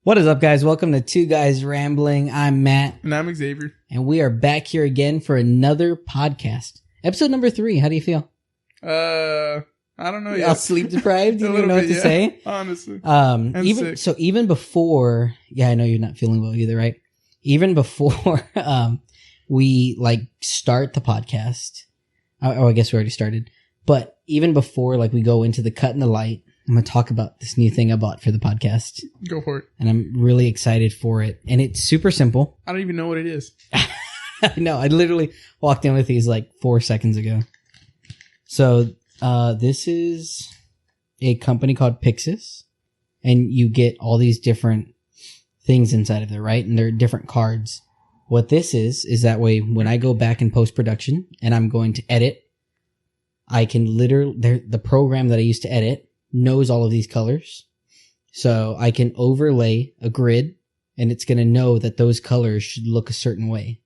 What is up, guys? Welcome to Two Guys Rambling. I'm Matt. And I'm Xavier. And we are back here again for another podcast. Episode number 3. How do you feel? I don't know yet. All sleep deprived? You don't even know what to say? Honestly. Even before, I know you're not feeling well either, right? Even before we start the podcast. I guess we already started. But even before we go into the cut and the light, I'm going to talk about this new thing I bought for the podcast. Go for it. And I'm really excited for it. And it's super simple. I don't even know what it is. No, I literally walked in with these 4 seconds ago. So, this is a company called Pixis. And you get all these different things inside of there, right? And they're different cards. What this is that way when I go back in post-production and I'm going to edit, I can literally, the program that I use to edit knows all of these colors. So I can overlay a grid and it's going to know that those colors should look a certain way.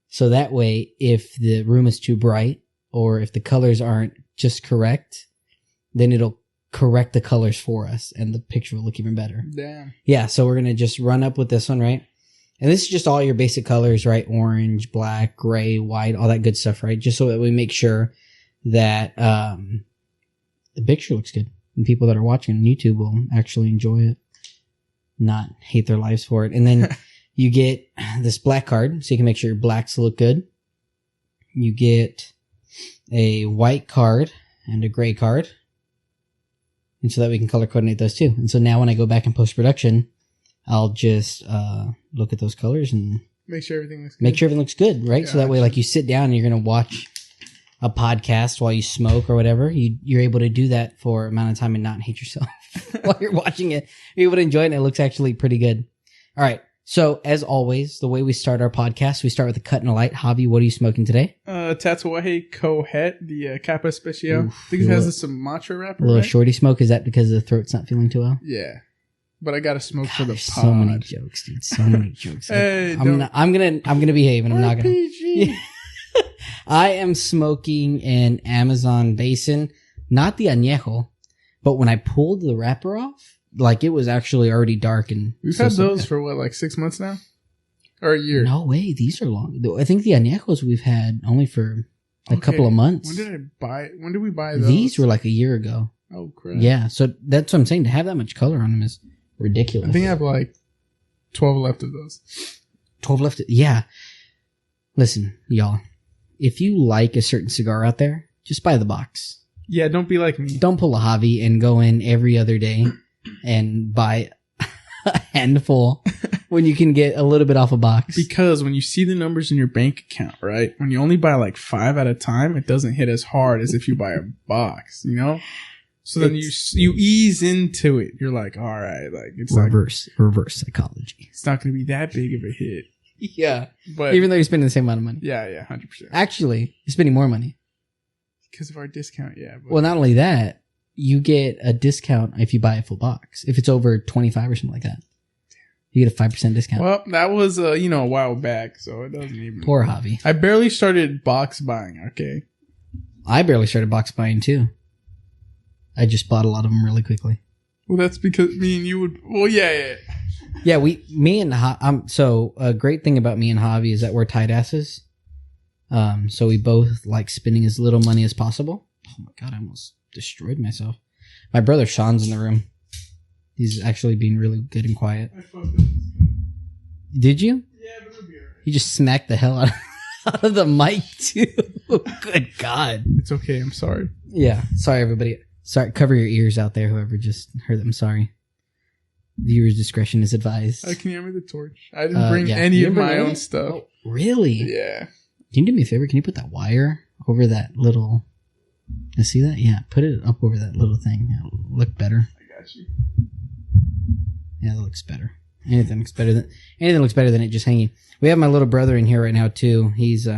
So that way, if the room is too bright or if the colors aren't just correct, then it'll correct the colors for us and the picture will look even better. Damn. Yeah. So we're going to just run up with this one, right? And this is just all your basic colors, right? Orange, black, gray, white, all that good stuff, right? Just so that we make sure that, the picture looks good and people that are watching on YouTube will actually enjoy it, not hate their lives for it. And then you get this black card so you can make sure your blacks look good. You get a white card and a gray card. And so that we can color coordinate those too. And so now when I go back in post-production, I'll just look at those colors and make sure everything looks good, right? Yeah, so that way, you sit down and you're going to watch a podcast while you smoke or whatever, you're able to do that for an amount of time and not hate yourself while you're watching it. You're able to enjoy it and it looks actually pretty good. All right. So as always, the way we start our podcast, we start with a cut and a light. Javi, what are you smoking today? Tatuaje Cohet, the Capa Especial. I think it has a Sumatra wrapper. A little right? shorty smoke. Is that because the throat's not feeling too well? Yeah. But I got to smoke for the pod. So many jokes, dude. So many jokes. Hey, I'm gonna behave and I'm not gonna. RPG. I am smoking an Amazon Basin, not the añejo, but when I pulled the wrapper off, it was actually already dark and. We've had those for what, 6 months now, or a year? No way, these are long. I think the añejos we've had only for a couple of months. When did we buy those? These were a year ago. Oh crap! Yeah, so that's what I'm saying. To have that much color on them is ridiculous. I think I have 12 left of those. 12 left. Yeah. Listen, y'all. If you like a certain cigar out there, just buy the box. Yeah, don't be like me. Don't pull a Javi and go in every other day and buy a handful when you can get a little bit off a box. Because when you see the numbers in your bank account, right? When you only buy 5 at a time, it doesn't hit as hard as if you buy a box, you know? So then you ease into it. You're like, all right, it's reverse psychology. It's not going to be that big of a hit. Yeah. But even though you're spending the same amount of money. Yeah, 100%. Actually, you're spending more money. Because of our discount, yeah. But. Well, not only that, you get a discount if you buy a full box. If it's over 25 or something like that. You get a 5% discount. Well, that was, a while back, so it doesn't even... Poor Javi. I barely started box buying, okay? I barely started box buying, too. I just bought a lot of them really quickly. Well, that's because me and you would... Well, yeah. Yeah, so a great thing about me and Javi is that we're tight asses. So we both like spending as little money as possible. Oh my God, I almost destroyed myself. My brother Sean's in the room. He's actually being really good and quiet. Did you? Yeah, but it'll be alright. You just smacked the hell out of the mic too. Good God. It's okay, I'm sorry. Yeah, sorry everybody. Sorry, cover your ears out there, whoever just heard them. Sorry. Viewers' discretion is advised. Can you hand me the torch? I didn't bring any of my own stuff. Oh, really? Yeah. Can you do me a favor? Can you put that wire over that little... You see that? Yeah, put it up over that little thing. It'll look better. I got you. Yeah, that looks better. Anything looks better than it just hanging. We have my little brother in here right now too. He's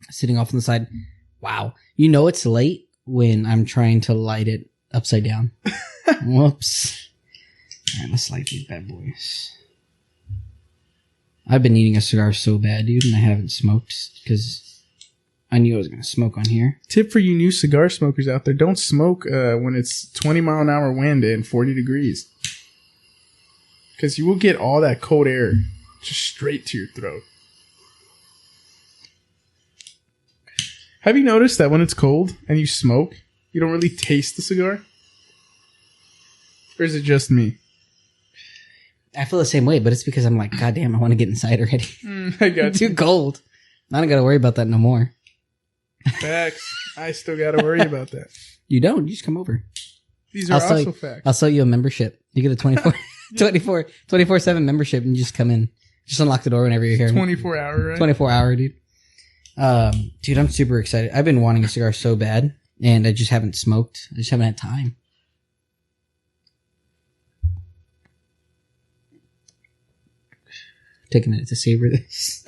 sitting off on the side. Wow. You know it's late when I'm trying to light it upside down. Whoops. All right, let's light these bad boys. I've been eating a cigar so bad, dude, and I haven't smoked because I knew I was going to smoke on here. Tip for you new cigar smokers out there, don't smoke when it's 20 mile an hour wind and 40 degrees. because you will get all that cold air just straight to your throat. Have you noticed that when it's cold and you smoke, you don't really taste the cigar? Or is it just me? I feel the same way, but it's because I'm like, God damn, I want to get inside already. I got Too cold. I don't got to worry about that no more. Facts. I still got to worry about that. You don't. You just come over. These are also facts. I'll sell you a membership. You get a 24/7 membership and you just come in. Just unlock the door whenever you're here. 24 hour, right? 24 hour, dude. Dude, I'm super excited. I've been wanting a cigar so bad, and I just haven't smoked. I just haven't had time. Take a minute to savor this.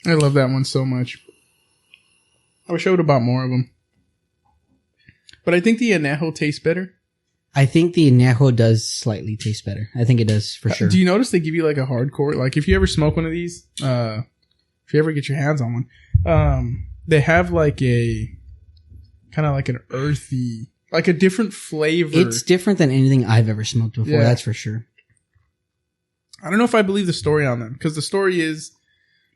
I love that one so much. I wish I would have bought more of them. But I think the Añejo tastes better. I think the Añejo does slightly taste better. I think it does for sure. Do you notice they give you like a hardcore? Like if you ever smoke one of these, if you ever get your hands on one, they have like a kind of like an earthy, like a different flavor. It's different than anything I've ever smoked before. Yeah. That's for sure. I don't know if I believe the story on them, because the story is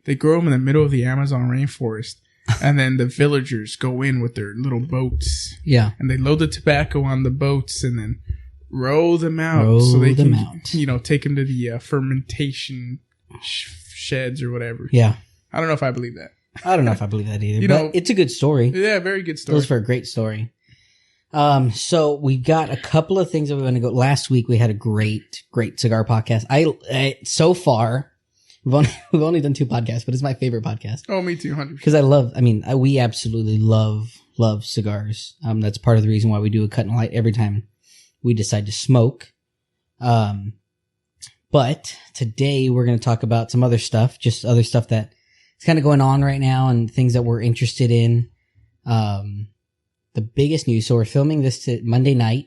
they grow them in the middle of the Amazon rainforest, and then the villagers go in with their little boats. Yeah. And they load the tobacco on the boats and then row them out so they can, take them to the fermentation sheds or whatever. Yeah. I don't know if I believe that. I don't know if I believe that either. But it's a good story. Yeah, very good story. It was for a great story. So we got a couple of things that we want to go. Last week we had a great cigar podcast. I so far we've only done 2 podcasts, but it's my favorite podcast. Oh, me too, 100%. Because we absolutely love cigars. That's part of the reason why we do a cut and light every time we decide to smoke. But today we're going to talk about some other stuff, just other stuff that is kind of going on right now and things that we're interested in. The biggest news. So we're filming this Monday night.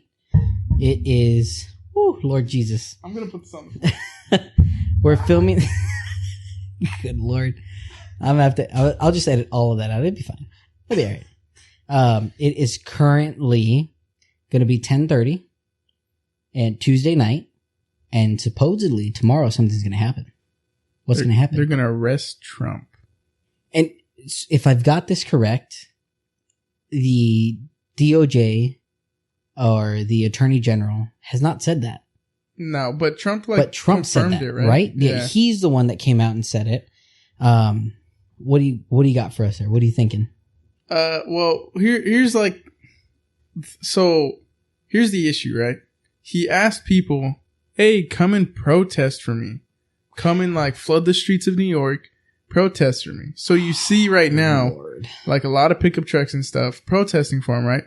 It is, Lord Jesus. I'm going to put this on. We're filming. Good Lord. I'm going to have to, I'll just edit all of that out. It'll be fine. It'll be all right. It is currently going to be 10:30 and Tuesday night. And supposedly tomorrow something's going to happen. What's going to happen? They're going to arrest Trump. And if I've got this correct, the DOJ or the Attorney General has not said that. No, but Trump said that, it, right? Yeah, he's the one that came out and said it. What do you got for us there? What are you thinking? Well, here's the issue, right? He asked people, "Hey, come and protest for me. Come and flood the streets of New York, protest for me." So you see right now, a lot of pickup trucks and stuff protesting for him, right?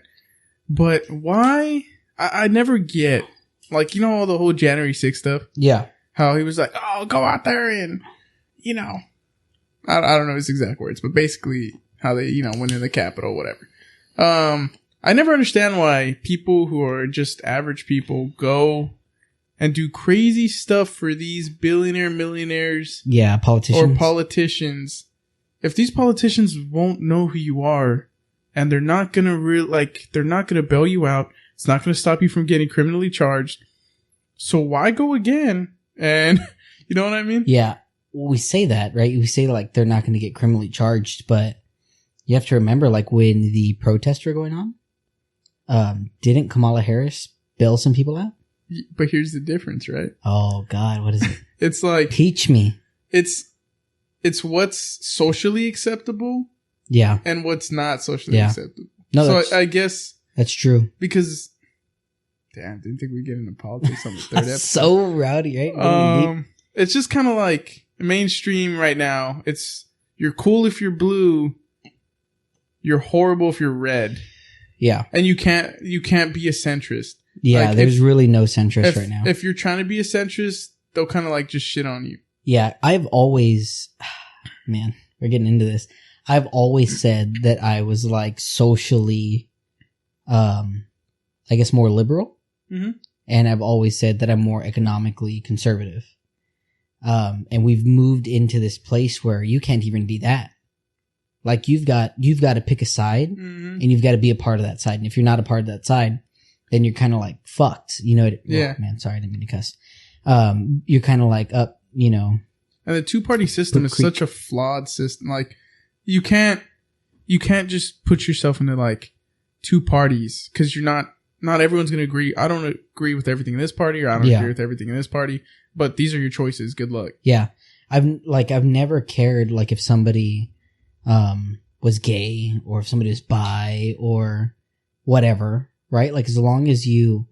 But why? I never get, all the whole January 6th stuff. Yeah. How he was like, "Oh, go out there and, I don't know his exact words, but basically how they, went in the Capitol, whatever. I never understand why people who are just average people go and do crazy stuff for these millionaires. Yeah, politicians. Or politicians. If these politicians won't know who you are, and they're not gonna they're not gonna bail you out, it's not gonna stop you from getting criminally charged. So why go again? And you know what I mean? Yeah. Well, we say that, right? We say they're not gonna get criminally charged, but you have to remember, when the protests were going on, didn't Kamala Harris bail some people out? But here's the difference, right? Oh God, what is it? It's teach me. It's what's socially acceptable, yeah, and what's not socially acceptable. No, so I guess that's true. Because, damn, didn't think we'd get into politics on the third episode. So rowdy, right? It's just kind of mainstream right now. It's you're cool if you're blue, you're horrible if you're red. Yeah, and you can't be a centrist. Yeah, there's really no centrist right now. If you're trying to be a centrist, they'll kind of just shit on you. Yeah, I've always, man, we're getting into this. I've always said that I was socially, I guess more liberal. Mm-hmm. And I've always said that I'm more economically conservative. And we've moved into this place where you can't even be that. You've got to pick a side, mm-hmm. and you've got to be a part of that side. And if you're not a part of that side, then you're kind of like fucked. You know? Yeah. Oh, man, sorry, I didn't mean to cuss. You're kind of like up, you know. And the two-party system is such a flawed system. Like, you can't just put yourself into like two parties because you're not everyone's going to agree. I don't agree with everything in this party, or I don't agree with everything in this party, but these are your choices. Good luck. Yeah. I've never cared like if somebody was gay or if somebody was bi or whatever, right? Like as long as you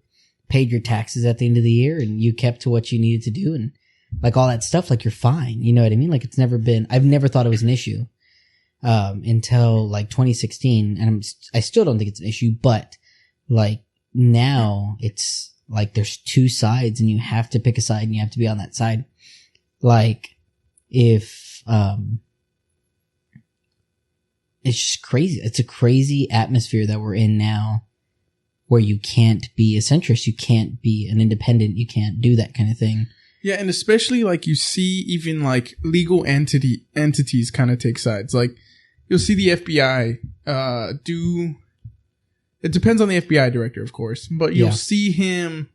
paid your taxes at the end of the year and you kept to what you needed to do and like all that stuff, like you're fine. You know what I mean? Like I've never thought it was an issue until like 2016, and I still don't think it's an issue, but like now it's like there's two sides and you have to pick a side and you have to be on that side. Like if it's just crazy. It's a crazy atmosphere that we're in now where you can't be a centrist, you can't be an independent, you can't do that kind of thing. Yeah, and especially like you see even like legal entities kind of take sides. Like you'll see the FBI it depends on the FBI director, of course, but you'll see him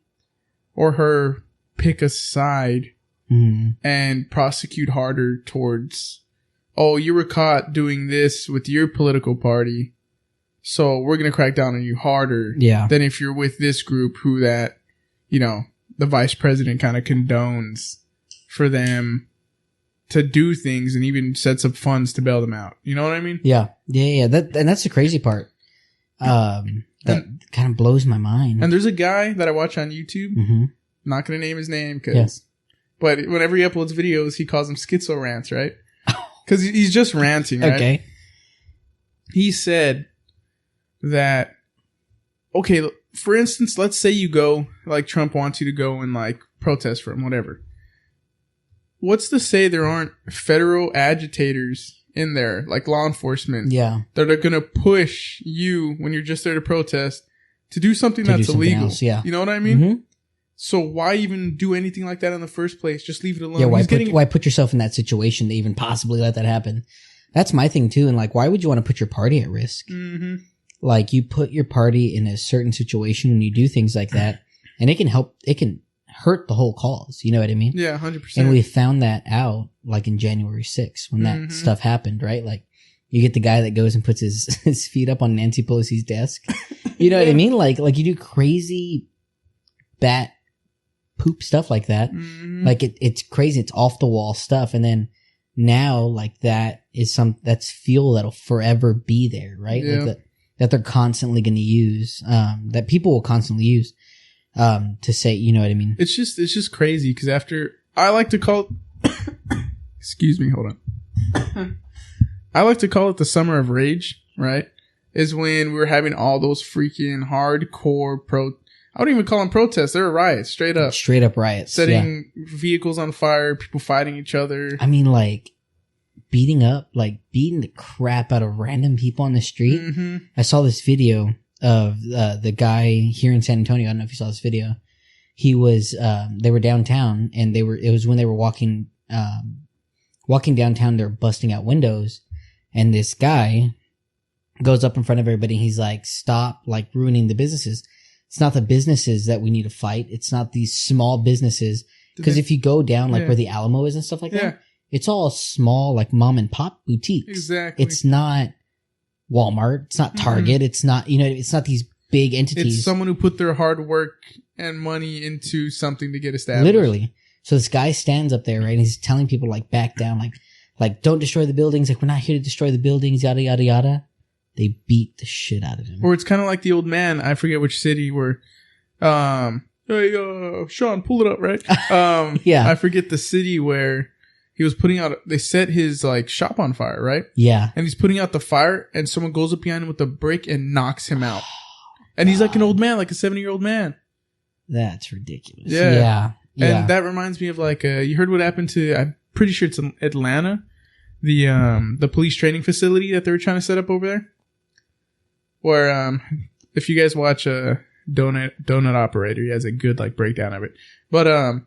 or her pick a side and prosecute harder towards, oh, you were caught doing this with your political party, so we're going to crack down on you harder than if you're with this group who that, you know, the vice president kind of condones for them to do things and even sets up funds to bail them out. You know what I mean? Yeah. That's the crazy part. That kind of blows my mind. And there's a guy that I watch on YouTube. Not going to name his name but whenever he uploads videos, he calls them schizo rants, right? Because he's just ranting, right? Okay. He said that, okay, for instance, let's say you go, like Trump wants you to go and like protest for him, whatever. What's to say there aren't federal agitators in there, like law enforcement, that are going to push you when you're just there to protest to do something that's illegal. Else, you know what I mean? So why even do anything like that in the first place? Just leave it alone. Yeah, why put yourself in that situation to even possibly let that happen? That's my thing too. And like, why would you want to put your party at risk? Like you put your party in a certain situation and you do things like that, and it can hurt the whole cause. You know what I mean? Yeah, 100%. And we found that out like in January 6th when that stuff happened, right? Like you get the guy that goes and puts his feet up on Nancy Pelosi's desk. You know what I mean? Like you do crazy bat poop stuff like that. Like it's crazy. It's off the wall stuff. And then now like that is that's fuel that'll forever be there, right? Yeah. Like that they're constantly going to use, that people will constantly use, to say, you know what I mean? It's just crazy. Cause I like to call excuse me, hold on. I like to call it the summer of rage, right? Is when we were having all those freaking hardcore I wouldn't even call them protests. They were riots, straight up. Straight up riots. Setting vehicles on fire, people fighting each other. I mean, like, beating the crap out of random people on the street. I saw this video of the guy here in San Antonio. I don't know if you saw this video. He was, they were downtown, and it was when they were walking downtown, they're busting out windows, and this guy goes up in front of everybody, and he's like, stop, like, ruining the businesses. It's not the businesses that we need to fight. It's not these small businesses. Because if you go down like where the Alamo is and stuff like that, it's all small, like mom and pop boutiques. Exactly. It's not Walmart. It's not Target. It's not, it's not these big entities. It's someone who put their hard work and money into something to get established. Literally. So this guy stands up there, right? And he's telling people like back down, like don't destroy the buildings. Like we're not here to destroy the buildings, yada, yada, yada. They beat the shit out of him. Or it's kind of like the old man. I forget which city where, hey, Sean, pull it up, right? I forget the city where he was they set his like shop on fire, right? Yeah. And he's putting out the fire and someone goes up behind him with a brick and knocks him out. And he's like an old man, like a 70-year-old man. That's ridiculous. Yeah. And that reminds me of like, you heard what happened I'm pretty sure it's in Atlanta. The police training facility that they were trying to set up over there. Where, if you guys watch Donut Operator, he has a good like breakdown of it. But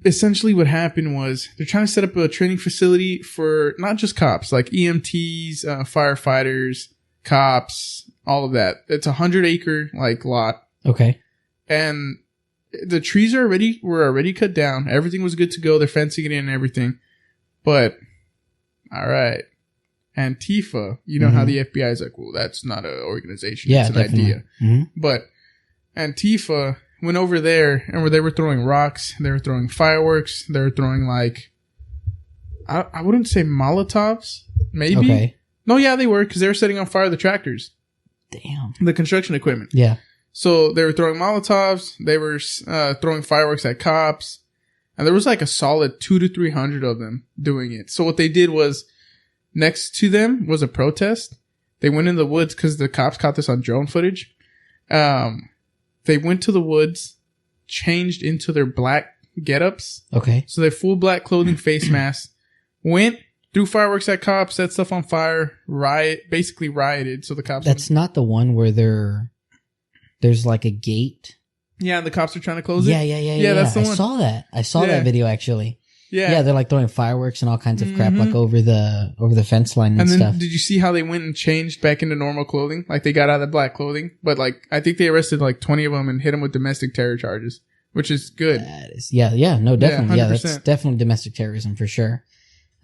essentially what happened was they're trying to set up a training facility for not just cops, like EMTs, firefighters, cops, all of that. It's 100-acre like lot, Okay. and the trees were already cut down. Everything was good to go. They're fencing it in and everything. But all right, Antifa. You know how the FBI is like, well, that's not an organization. Yeah, it's an definitely. idea. Mm-hmm. But Antifa went over there, and where they were throwing rocks, they were throwing fireworks, they were throwing like, I wouldn't say Molotovs, maybe. Okay. No, yeah, they were, because they were setting on fire the tractors, Damn. the construction equipment. Yeah. So they were throwing Molotovs, they were throwing fireworks at cops, and there was like a solid 200 to 300 of them doing it. So what they did was, next to them was a protest. They went in the woods because the cops caught this on drone footage. They went to the woods, changed into their black getups. Okay. So their full black clothing, face masks, went, threw fireworks at cops, set stuff on fire, basically rioted. So the cops. That's not the one where there's like a gate. Yeah, and the cops are trying to close it. Yeah. That's the one. I saw that. I saw that video actually. Yeah, they're like throwing fireworks and all kinds of crap like over the fence line and then stuff. Did you see how they went and changed back into normal clothing? Like they got out of the black clothing, but like I think they arrested like 20 of them and hit them with domestic terror charges, which is good. That is, no, definitely. Yeah, 100%. that's definitely domestic terrorism for sure.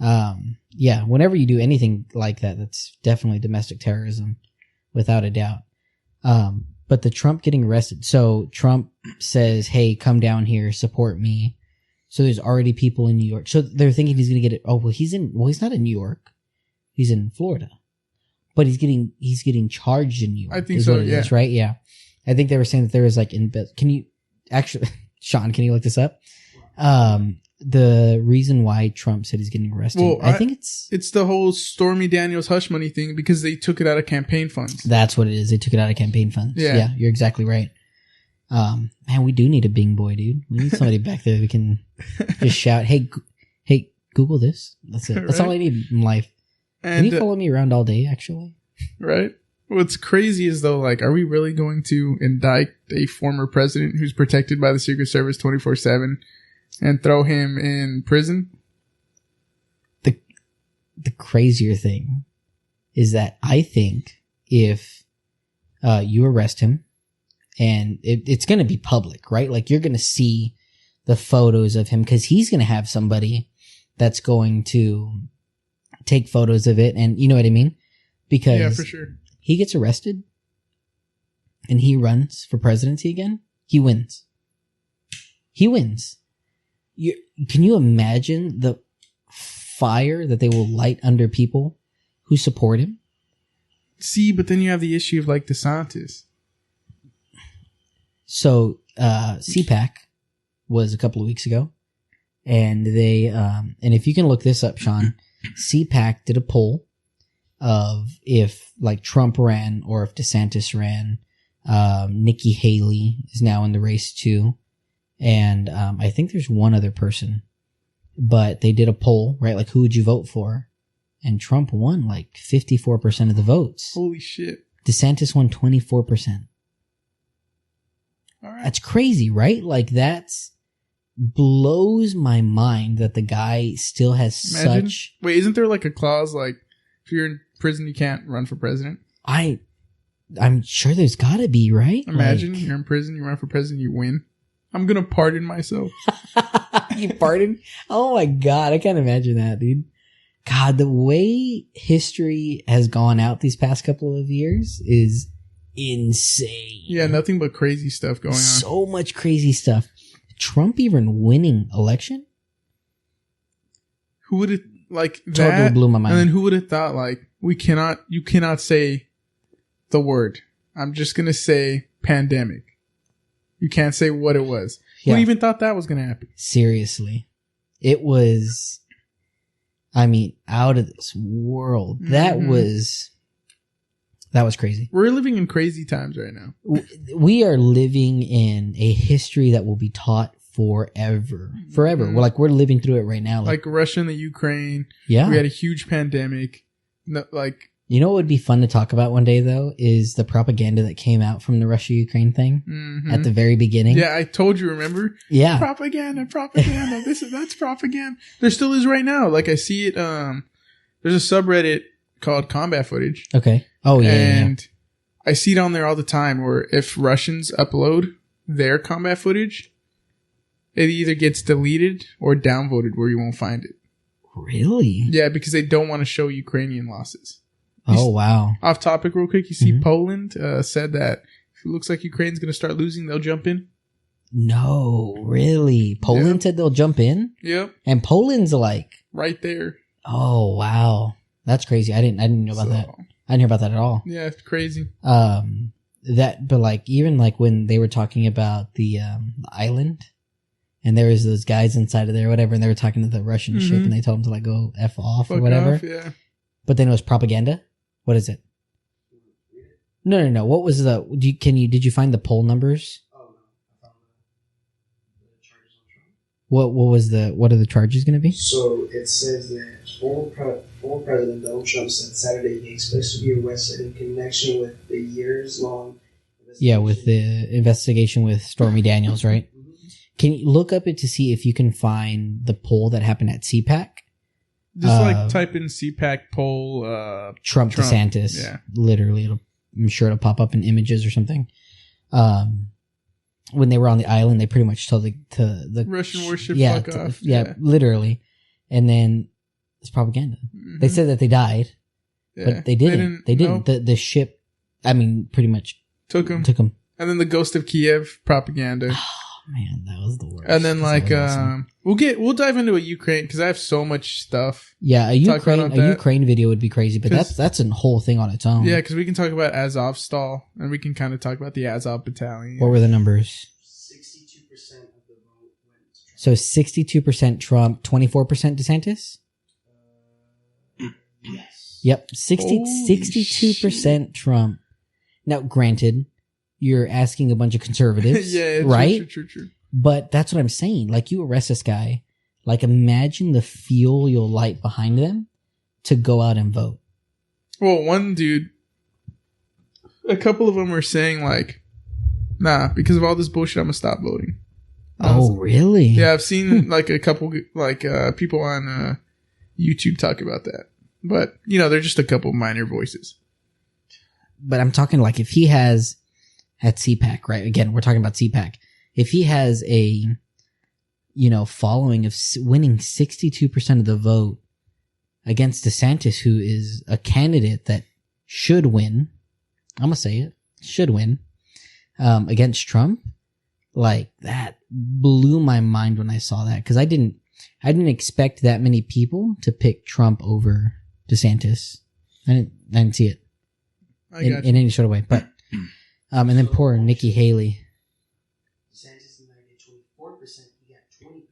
Whenever you do anything like that, that's definitely domestic terrorism without a doubt. But the Trump getting arrested. So Trump says, hey, come down here, support me. So there's already people in New York. So they're thinking he's going to get it. Oh, well, he's not in New York. He's in Florida. But he's getting charged in New York. I think so, yeah. Is, right? Yeah. I think they were saying that there was like can you actually, Sean, can you look this up? The reason why Trump said he's getting arrested. Well, I think it's the whole Stormy Daniels hush money thing because they took it out of campaign funds. That's what it is. They took it out of campaign funds. Yeah, you're exactly right. Man, we do need a Bing boy, dude. We need somebody back there that we can just shout, hey, Google this. That's it. That's all I need in life. And can you follow me around all day, actually? Right. What's crazy is, though, like, are we really going to indict a former president who's protected by the Secret Service 24/7 and throw him in prison? The crazier thing is that I think if you arrest him, and it's going to be public, right? Like, you're going to see the photos of him because he's going to have somebody that's going to take photos of it. And you know what I mean? Because yeah, for sure. He gets arrested and he runs for presidency again. He wins. Can you imagine the fire that they will light under people who support him? See, but then you have the issue of like DeSantis. So, CPAC was a couple of weeks ago, and they, and if you can look this up, Sean, CPAC did a poll of if like Trump ran or if DeSantis ran. Nikki Haley is now in the race too. And, I think there's one other person, but they did a poll, right? Like, who would you vote for? And Trump won like 54% of the votes. Holy shit. DeSantis won 24%. All right. That's crazy, right? Like, that's blows my mind that the guy still has such. Wait, isn't there like a clause like if you're in prison you can't run for president? I'm sure there's gotta be, right? Imagine you're in prison, you run for president, you win. I'm gonna pardon myself. You pardon? Oh my god, I can't imagine that, dude. God, the way history has gone out these past couple of years is insane. Yeah, nothing but crazy stuff going on. So much crazy stuff. Trump even winning election? Who would have like that? Totally blew my mind. And then who would have thought like you cannot say the word. I'm just gonna say pandemic. You can't say what it was. Yeah. Who even thought that was gonna happen? Seriously. It was, I mean, out of this world. That was crazy. We're living in crazy times right now. We are living in a history that will be taught forever. Forever. We're living through it right now. Like Russia and the Ukraine. Yeah. We had a huge pandemic. You know what would be fun to talk about one day, though, is the propaganda that came out from the Russia-Ukraine thing at the very beginning. Yeah, I told you, remember? Yeah. Propaganda. That's propaganda. There still is right now. Like, I see it. There's a subreddit called Combat Footage. Okay. Oh, yeah. And I see it on there all the time where if Russians upload their combat footage, it either gets deleted or downvoted where you won't find it. Really? Yeah, because they don't want to show Ukrainian losses. Oh, wow. Off topic real quick, you see Poland said that if it looks like Ukraine's going to start losing, they'll jump in. No, really? Poland said they'll jump in? Yep. And Poland's like... Right there. Oh, wow. That's crazy. I didn't know about that. I didn't hear about that at all. Yeah, it's crazy. But like, even like when they were talking about the island, and there was those guys inside of there or whatever, and they were talking to the Russian ship, and they told them to like go F off or whatever. Yeah. But then it was propaganda? What is it? No. What was the... Did you find the poll numbers? What are the charges going to be? So it says that former President Donald Trump said Saturday he expects to be arrested in connection with the years-long investigation. With the investigation with Stormy Daniels, right? Can you look up it to see if you can find the poll that happened at CPAC? Just type in CPAC poll Trump DeSantis. Yeah. Literally, I'm sure it'll pop up in images or something. When they were on the island, they pretty much told the Russian warship fuck off. Yeah, literally. And then it's propaganda. They said that they died, but they didn't. They didn't. Nope. The ship, I mean, pretty much took them. And then the Ghost of Kiev propaganda. Oh, man, that was the worst. And then awesome. we'll dive into a Ukraine because I have so much stuff. Yeah, a Ukraine video would be crazy, but that's a whole thing on its own. Yeah, because we can talk about Azovstal and we can kind of talk about the Azov battalion. What were the numbers? 62% of the vote went to Trump. So 62% Trump, 24% DeSantis? Yes. Yep, 62% Trump. Now, granted, you're asking a bunch of conservatives, right? True. But that's what I'm saying. Like, you arrest this guy, like, imagine the fuel you'll light behind them to go out and vote. Well, one dude, a couple of them were saying, like, nah, because of all this bullshit, I'm gonna stop voting. Really? Yeah, I've seen, like, a couple, like, people on YouTube talk about that. But, they're just a couple minor voices. But I'm talking, like, if he has... At CPAC, right? Again, we're talking about CPAC. If he has a, following of winning 62% of the vote against DeSantis, who is a candidate that should win, I'm going to say it, should win, against Trump, like, that blew my mind when I saw that. Cause I didn't expect that many people to pick Trump over DeSantis. I didn't see it in any sort of way, but, and then poor Nikki Haley. DeSantis might get 24%. He got 20%.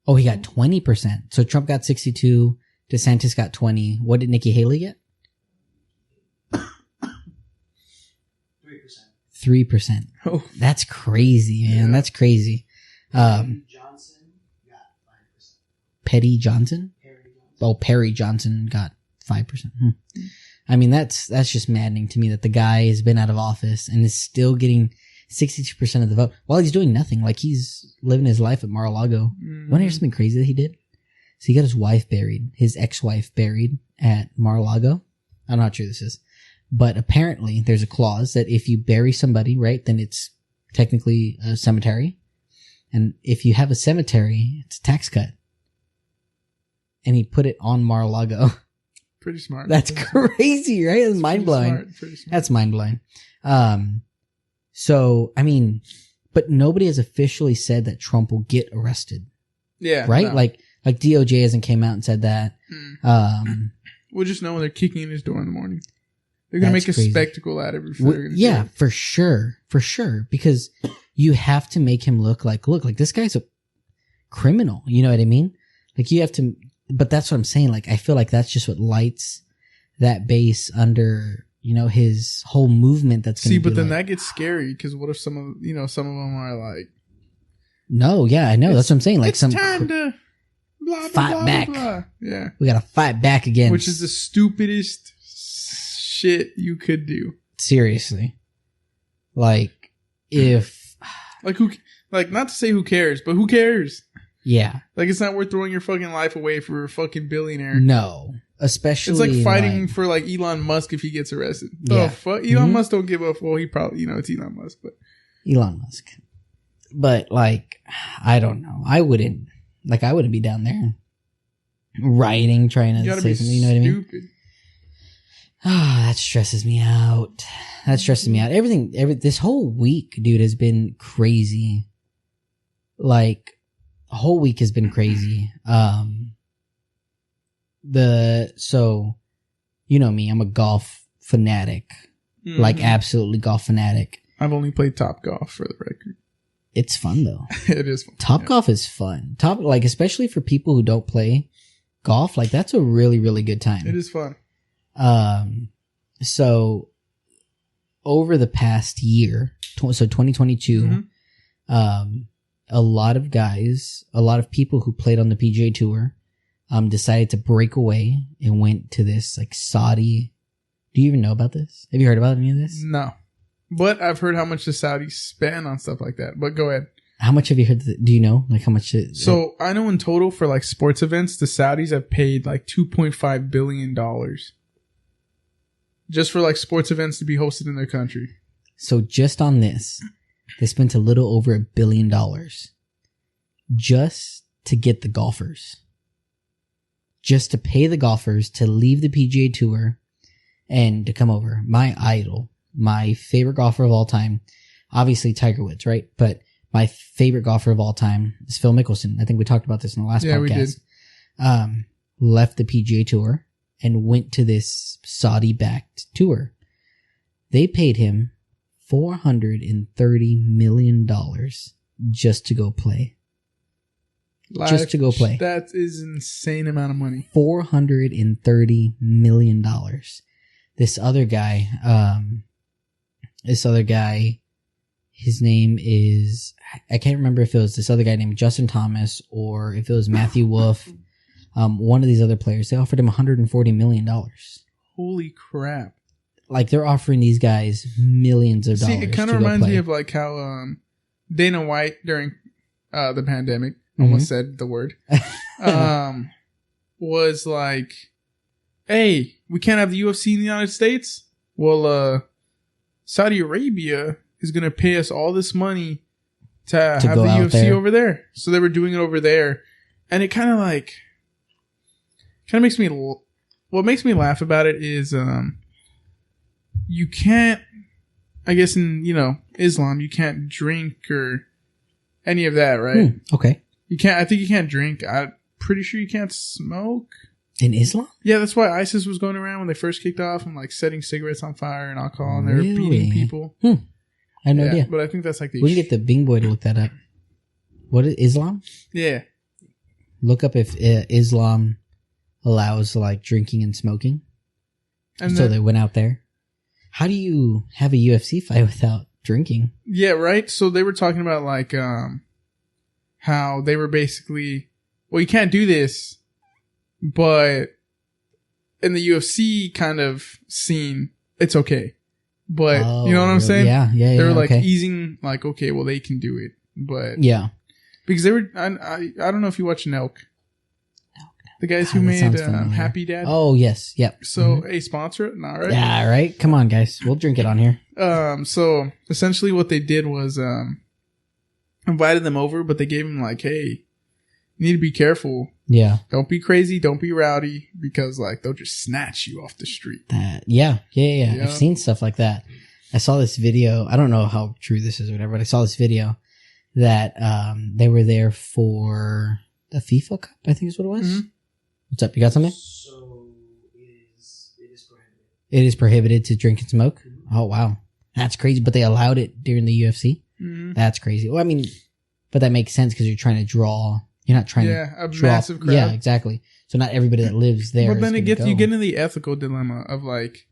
Oh, he got 20%. So Trump got 62. DeSantis got 20. What did Nikki Haley get? 3%. Oh, that's crazy, man. Yeah. That's crazy. Johnson got 5%. Petty Johnson? Oh, Perry Johnson got 5%. I mean, that's just maddening to me that the guy has been out of office and is still getting 62% of the vote while he's doing nothing. Like, he's living his life at Mar-a-Lago. You want to hear something crazy that he did? So he got his wife buried, his ex-wife buried at Mar-a-Lago. I don't know how true this is, but apparently there's a clause that if you bury somebody, right, then it's technically a cemetery. And if you have a cemetery, it's a tax cut. And he put it on Mar-a-Lago. Pretty smart. That's crazy, right? That's mind-blowing. That's mind-blowing. So, I mean, but nobody has officially said that Trump will get arrested. Yeah. Right? No. Like DOJ hasn't came out and said that. We'll just know when they're kicking in his door in the morning. They're going to make a spectacle out of it. Yeah, for sure. For sure. Because you have to make him look like this guy's a criminal. You know what I mean? Like, you have to... But that's what I'm saying. Like, I feel like that's just what lights that base under, his whole movement. That's going to but then that gets scary because what if some of them are like, no, yeah, I know. That's what I'm saying. Like, it's time to blah, fight blah, back. Blah. Yeah, we got to fight back again. Which is the stupidest shit you could do. Seriously, like if not to say who cares, but who cares? Yeah. Like, it's not worth throwing your fucking life away for a fucking billionaire. No. especially It's like fighting for like Elon Musk if he gets arrested. Yeah. The fuck? Elon Musk don't give up. Well, he probably, it's Elon Musk, but Elon Musk. But like, I don't know. I wouldn't be down there rioting, trying to say something. You know what I mean? Stupid. Ah, that stresses me out. This whole week, dude, has been crazy. Like, the whole week has been crazy. So, you know me, I'm a golf fanatic. Mm-hmm. Like, absolutely golf fanatic. I've only played Top Golf for the record. It's fun though. It is fun. Top golf is fun. Like, especially for people who don't play golf, like, that's a really, really good time. It is fun. So over the past year, so 2022, a lot of people who played on the PGA Tour, decided to break away and went to this like Saudi. Do you even know about this? Have you heard about any of this? No, but I've heard how much the Saudis spend on stuff like that. But go ahead. How much have you heard? Do you know like how much? So I know in total for like sports events, the Saudis have paid like $2.5 billion just for like sports events to be hosted in their country. So just on this, they spent a little over $1 billion just to get the golfers, just to pay the golfers to leave the PGA Tour and to come over. My idol, my favorite golfer of all time, obviously Tiger Woods, right? But my favorite golfer of all time is Phil Mickelson. I think we talked about this in the last podcast. We did. Left the PGA Tour and went to this Saudi-backed tour. They paid him $430 million just to go play. Just to go play. That is an insane amount of money. $430 million. This other guy, his name is, I can't remember if it was this other guy named Justin Thomas or if it was Matthew Wolff. One of these other players, they offered him $140 million. Holy crap. Like, they're offering these guys millions of dollars. See, it kind of reminds me of like how Dana White during the pandemic, almost said the word, was like, hey, we can't have the UFC in the United States? Well, Saudi Arabia is going to pay us all this money to have the UFC over there. So they were doing it over there. And it kind of makes me, what makes me laugh about it is, you can't, I guess in, Islam, you can't drink or any of that, right? Okay. I think you can't drink. I'm pretty sure you can't smoke. In Islam? Yeah, that's why ISIS was going around when they first kicked off and like setting cigarettes on fire and alcohol and they were beating people. I had no idea. But I think that's like we can get the Bing Boy to look that up. What is Islam? Yeah. Look up if Islam allows like drinking and smoking. And so they went out there. How do you have a UFC fight without drinking? Yeah, right. So they were talking about like how they were basically, well, you can't do this, but in the UFC kind of scene, it's okay. But you know what I'm saying? Yeah. They were like easing, like, okay, well, they can do it, but yeah, because they were. I don't know if you watch Nelk. The guys who made Happy Dad. Oh, yes. Yep. So, a sponsor it? Not right? Yeah, right? Come on, guys. We'll drink it on here. So, essentially what they did was invited them over, but they gave them like, hey, you need to be careful. Yeah. Don't be crazy. Don't be rowdy because like they'll just snatch you off the street. Yeah. I've seen stuff like that. I saw this video. I don't know how true this is or whatever, but I saw this video that they were there for the FIFA Cup, I think is what it was. Mm-hmm. What's up? You got something? So it is prohibited. It is prohibited to drink and smoke? Mm-hmm. Oh, wow. That's crazy. But they allowed it during the UFC? Mm-hmm. That's crazy. Well, I mean, but that makes sense because you're trying to draw. You're not trying to draw. Massive crowd. Yeah, exactly. So not everybody that lives there. But then you get into the ethical dilemma of like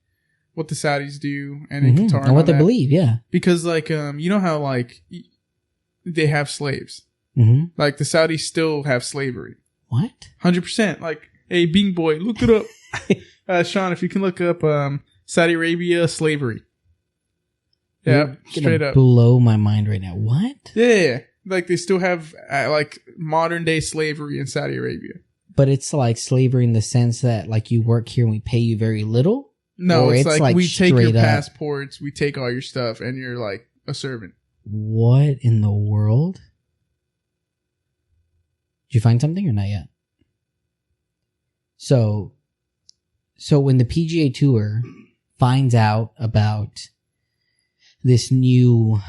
what the Saudis do and in Qatar and what they believe. Yeah. Because like, you know how like they have slaves. Mm-hmm. Like the Saudis still have slavery. What? 100%. Like, hey, Bing Boy, look it up. Sean, if you can look up Saudi Arabia slavery. Yeah, straight up. Blow my mind right now. What? Yeah. Like they still have like modern day slavery in Saudi Arabia. But it's like slavery in the sense that like you work here and we pay you very little. No, Or it's like we take your straight up- passports, we take all your stuff, and you're like a servant. What in the world? Did you find something or not yet? So when the PGA Tour finds out about this new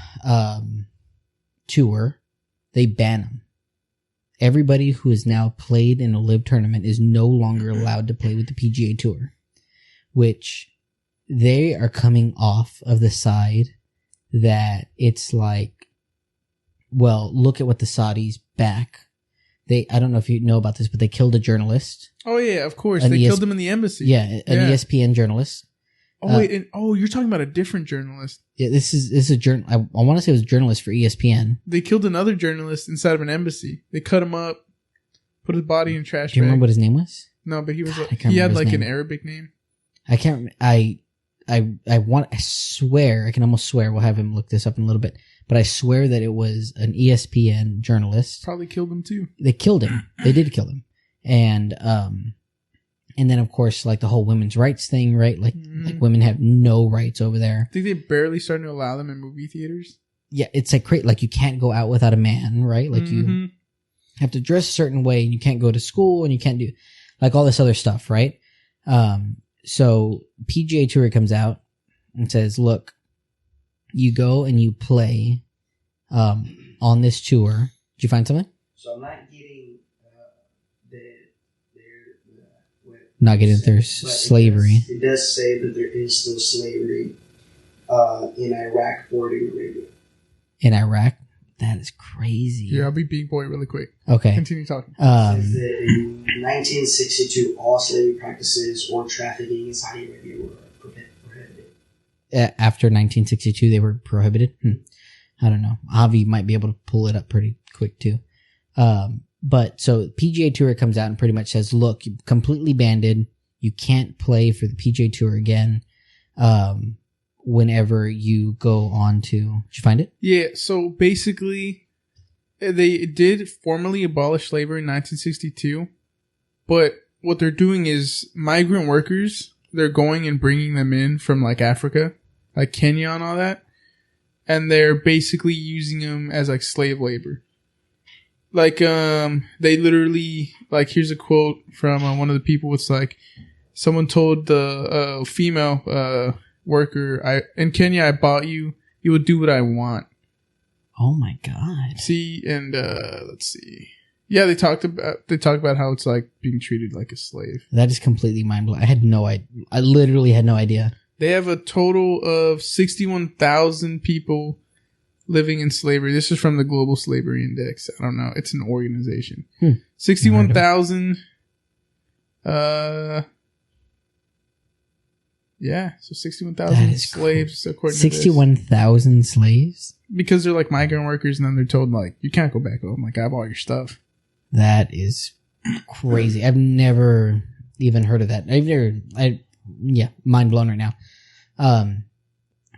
tour, they ban them. Everybody who has now played in a live tournament is no longer allowed to play with the PGA Tour, which they are coming off of the side that it's like, well, look at what the Saudis back. I don't know if you know about this, but they killed a journalist. Oh yeah, of course. They killed him in the embassy. Yeah, an ESPN journalist. Oh wait, you're talking about a different journalist. Yeah, this is a journal. I want to say it was a journalist for ESPN. They killed another journalist inside of an embassy. They cut him up, put his body in a trash bag. Do you remember what his name was? No, but he was. God, he had like name. an Arabic name. I can't. I swear. I can almost swear. We'll have him look this up in a little bit. But I swear that it was an ESPN journalist. Probably killed him too. They killed him. They did kill him. And then of course like the whole women's rights thing, right? Like women have no rights over there. I think they barely starting to allow them in movie theaters. Yeah, it's like crazy. Like you can't go out without a man, right? Like you have to dress a certain way, and you can't go to school, and you can't do like all this other stuff, right? So PGA Tour comes out and says, "Look, you go and you play on this tour." Did you find something? So I'm not getting Not getting their slavery. It does say that there is still slavery in Iraq, Saudi Arabia. In Iraq? That is crazy. Yeah, I'll be big boy really quick. Okay. Continue talking. It says that in 1962, all slavery practices or trafficking in Saudi Arabia were prohibited. After 1962, they were prohibited? I don't know. Javi might be able to pull it up pretty quick, too. But so PGA Tour comes out and pretty much says, look, you completely banned. You can't play for the PGA Tour again whenever you go on to... Did you find it? Yeah, so basically, they did formally abolish slavery in 1962, but what they're doing is migrant workers, they're going and bringing them in from like Africa, like Kenya and all that, and they're basically using them as like slave labor. Like, they literally, like, here's a quote from one of the people. It's like, someone told the female worker, in Kenya, I bought you. You will do what I want. Oh my God. See, and let's see. Yeah, they talk about how it's like being treated like a slave. That is completely mind-blowing. I had no idea. I literally had no idea. They have a total of 61,000 people living in slavery. This is from the Global Slavery Index. I don't know. It's an organization. 61,000. Yeah. So 61,000 slaves according to 61,000 slaves? Because they're like migrant workers, and then they're told like, you can't go back home. Like, I have all your stuff. That is crazy. I've never even heard of that. Mind blown right now.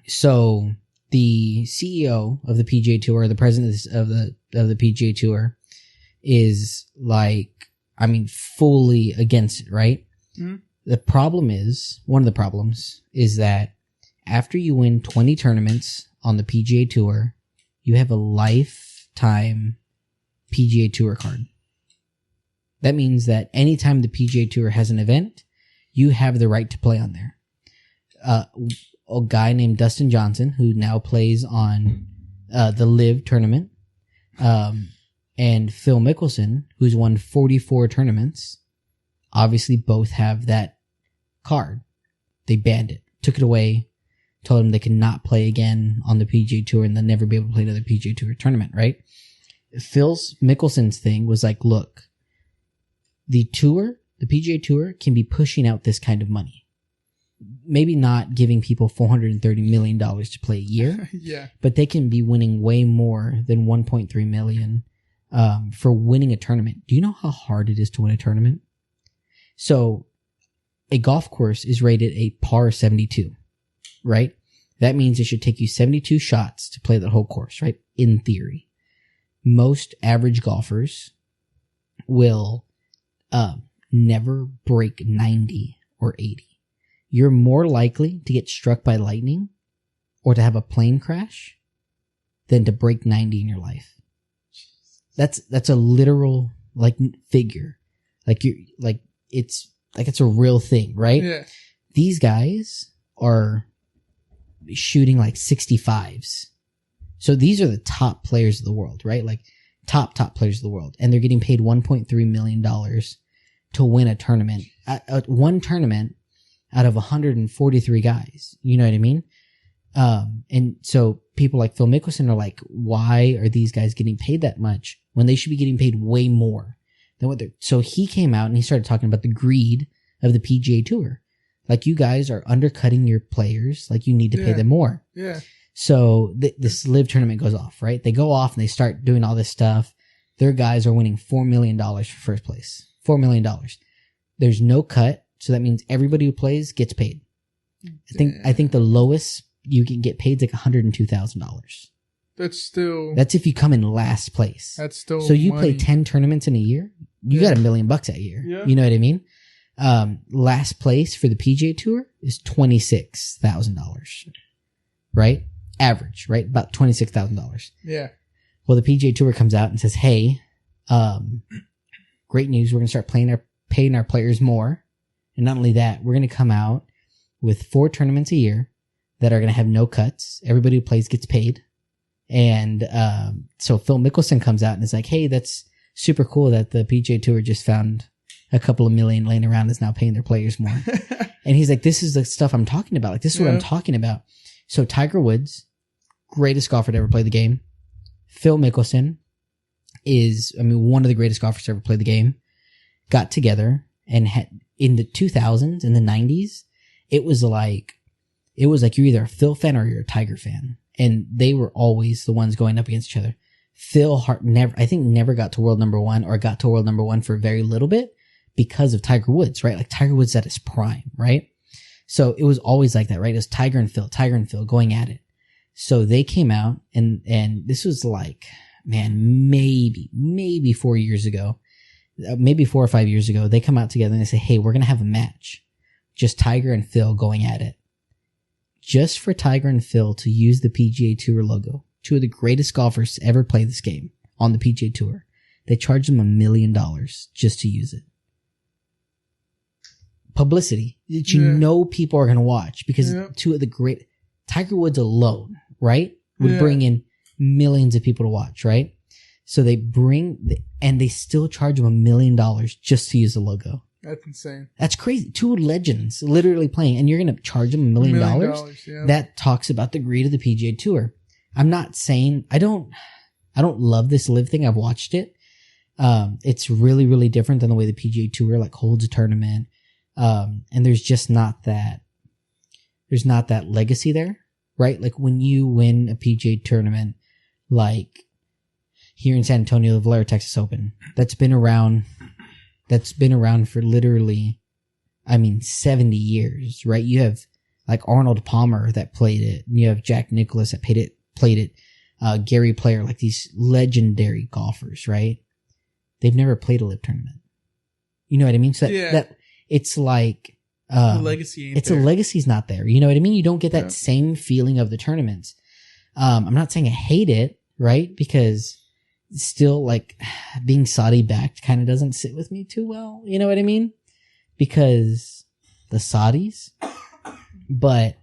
So the CEO of the PGA Tour, the president of the PGA Tour, is like, I mean, fully against it, right? Mm-hmm. The problem is, one of the problems is that after you win 20 tournaments on the PGA Tour, you have a lifetime PGA Tour card. That means that anytime the PGA Tour has an event, you have the right to play on there. A guy named Dustin Johnson, who now plays on the LIV tournament, and Phil Mickelson, who's won 44 tournaments, obviously both have that card. They banned it, took it away, told them they could not play again on the PGA Tour and they'll never be able to play another PGA Tour tournament, right? Phil Mickelson's thing was like, look, the PGA Tour can be pushing out this kind of money. Maybe not giving people $430 million to play a year, yeah, but they can be winning way more than $1.3 million for winning a tournament. Do you know how hard it is to win a tournament? So a golf course is rated a par 72, right? That means it should take you 72 shots to play that whole course, right? In theory. Most average golfers will never break 90 or 80. You're more likely to get struck by lightning or to have a plane crash than to break 90 in your life. That's a literal like figure. Like it's a real thing, right? Yeah. These guys are shooting like 65s. So these are the top players of the world, right? Like top players of the world. And they're getting paid $1.3 million to win a tournament. One tournament out of 143 guys. You know what I mean? And so people like Phil Mickelson are like, why are these guys getting paid that much when they should be getting paid way more than what they're... So he came out and he started talking about the greed of the PGA Tour. Like, you guys are undercutting your players. Like, you need to pay them more. Yeah. So this live tournament goes off, right? They go off and they start doing all this stuff. Their guys are winning $4 million for first place. $4 million. There's no cut. So that means everybody who plays gets paid. I think the lowest you can get paid is like $102,000. That's if you come in last place. That's still so you money. play 10 tournaments in a year, you got $1 million that year. Yeah. You know what I mean? Last place for the PGA Tour is $26,000, right? Average, right? About $26,000. Yeah. Well, the PGA Tour comes out and says, "Hey, great news! We're going to start paying our players more, and not only that, we're going to come out with 4 tournaments a year that are going to have no cuts. Everybody who plays gets paid." And so Phil Mickelson comes out and is like, "Hey, that's super cool that the PGA Tour just found a couple of million laying around is now paying their players more." And he's like, "This is the stuff I'm talking about. Like, this is what I'm talking about." So Tiger Woods, greatest golfer to ever play the game. Phil Mickelson is, one of the greatest golfers to ever play the game. Got together and in the 2000s, in the 90s, it was like you're either a Phil fan or you're a Tiger fan. And they were always the ones going up against each other. Phil never got to world number 1 or got to world number 1 for very little bit because of Tiger Woods, right? Like, Tiger Woods at his prime, right? So it was always like that, right? It was Tiger and Phil going at it. So they came out and this was like, man, maybe 4 years ago, maybe 4 or 5 years ago, they come out together and they say, "Hey, we're going to have a match. Just Tiger and Phil going at it." Just for Tiger and Phil to use the PGA Tour logo, 2 of the greatest golfers to ever play this game on the PGA Tour. They charged them $1 million just to use it. Publicity that people are going to watch because 2 of the great... Tiger Woods alone, right, would bring in millions of people to watch, right? So they and they still charge them $1 million just to use the logo. That's insane. That's crazy. 2 legends literally playing, and you're going to charge them $1 million? Yeah. That talks about the greed of the PGA Tour. I'm not saying I don't love this live thing. I've watched it. It's really, really different than the way the PGA Tour like holds a tournament. And there's just not that legacy there, right? Like, when you win a PGA tournament, like here in San Antonio, the Valero Texas Open, that's been around for literally, 70 years, right? You have like Arnold Palmer that played it. And you have Jack Nicklaus that played it. Gary Player, like these legendary golfers, right? They've never played a live tournament. You know what I mean? So that it's like, the legacy a legacy's not there. You know what I mean? You don't get that same feeling of the tournaments. I'm not saying I hate it, right? Because still, like, being Saudi backed kind of doesn't sit with me too well. You know what I mean? Because the Saudis, but,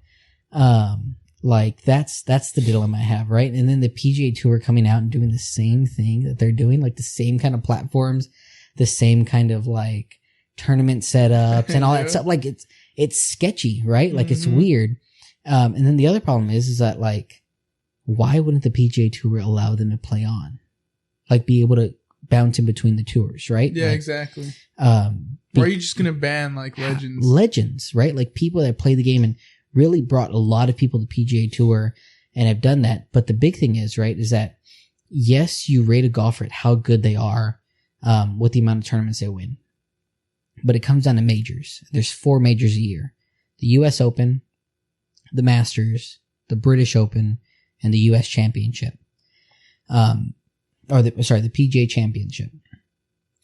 like, that's the dilemma I have, right? And then the PGA Tour coming out and doing the same thing that they're doing, like the same kind of platforms, the same kind of like tournament setups and all that stuff. Like, it's sketchy, right? Like, it's weird. And then the other problem is that, like, why wouldn't the PGA Tour allow them to play on? Like, be able to bounce in between the tours, right? Yeah, like, exactly. Or are you just going to ban, like, legends? Legends, right? Like, people that play the game and really brought a lot of people to PGA Tour and have done that. But the big thing is, right, is that, yes, you rate a golfer at how good they are with the amount of tournaments they win. But it comes down to majors. There's 4 majors a year. The U.S. Open, the Masters, the British Open, and the U.S. Championship. The PGA Championship.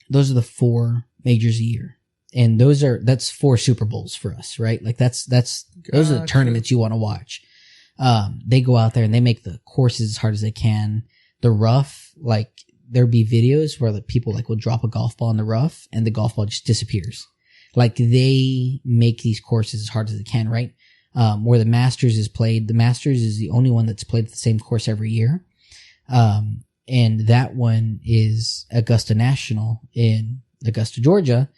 Those are the 4 majors a year. And that's 4 Super Bowls for us, right? Like those are the tournaments you want to watch. They go out there and they make the courses as hard as they can. The rough, like there'll be videos where the people like will drop a golf ball in the rough and the golf ball just disappears. Like they make these courses as hard as they can, right? Where the Masters is played, the Masters is the only one that's played at the same course every year. And that one is Augusta National in Augusta, Georgia.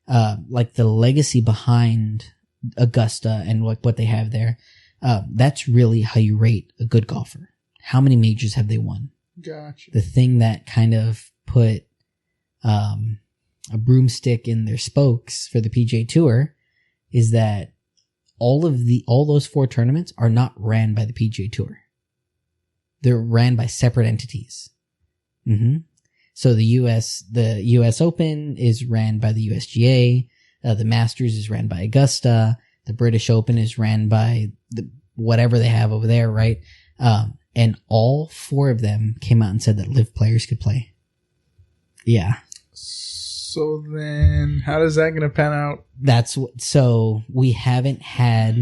Like the legacy behind Augusta and like what they have there. That's really how you rate a good golfer. How many majors have they won? Gotcha. The thing that kind of put, a broomstick in their spokes for the PGA Tour is that all those 4 tournaments are not ran by the PGA Tour. They're ran by separate entities. Mm-hmm. So the US Open is ran by the USGA. The Masters is ran by Augusta. The British Open is ran by whatever they have over there, right? And all 4 of them came out and said that live players could play. Yeah. So then how is that going to pan out? So we haven't had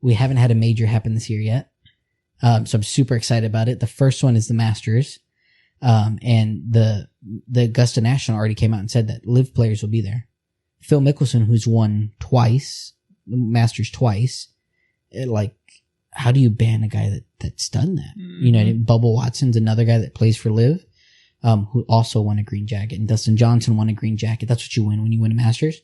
a major happen this year yet. So I'm super excited about it. The first one is the Masters. And the Augusta National already came out and said that live players will be there. Phil Mickelson, who's won twice, the Masters twice, how do you ban a guy that's done that? Mm-hmm. You know, Bubba Watson's another guy that plays for live, who also won a green jacket, and Dustin Johnson won a green jacket. That's what you win when you win a Masters.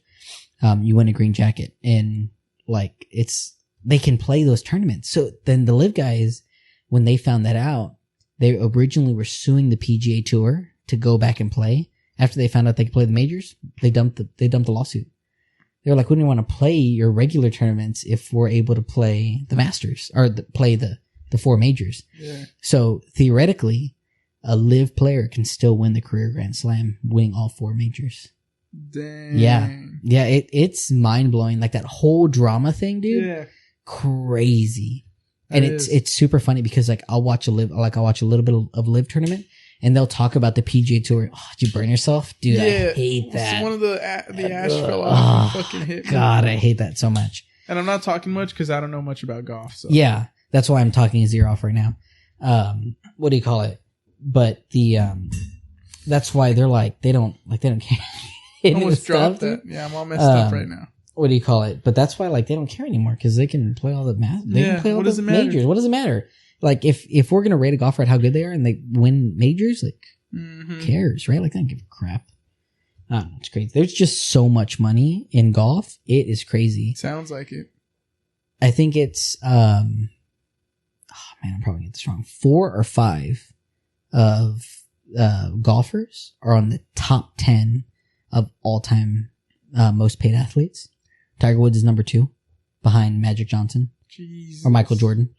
You win a green jacket, and they can play those tournaments. So then the live guys, when they found that out, they originally were suing the PGA Tour to go back and play. After they found out they could play the majors, they dumped the lawsuit. They were like, we don't want to play your regular tournaments if we're able to play the Masters or play the 4 majors. Yeah. So theoretically, a live player can still win the career Grand Slam, winning all 4 majors. Dang. Yeah. It's mind blowing. Like that whole drama thing, dude. Yeah. Crazy. And it's super funny because like I'll watch a little bit of live tournament and they'll talk about the PGA Tour. Oh, did you burn yourself? Dude, yeah. I hate that. One of the ash fell off and fucking hit me. God, I hate that so much. And I'm not talking much because I don't know much about golf. So. Yeah, that's why I'm talking his ear off right now. What do you call it? But that's why they're like, they don't care. I almost dropped that. Yeah, I'm all messed up right now. What do you call it? But that's why like they don't care anymore because they can play all the what does it matter? Majors. What does it matter? Like if we're gonna rate a golfer at how good they are and they win majors, like who cares, right? Like I don't give a crap. I don't know, it's crazy. There's just so much money in golf. It is crazy. Sounds like it. I think it's I'm probably gonna get this wrong. 4 or 5 of golfers are on the top 10 of all time most paid athletes. Tiger Woods is number 2 behind Magic Johnson. Jesus. Or Michael Jordan.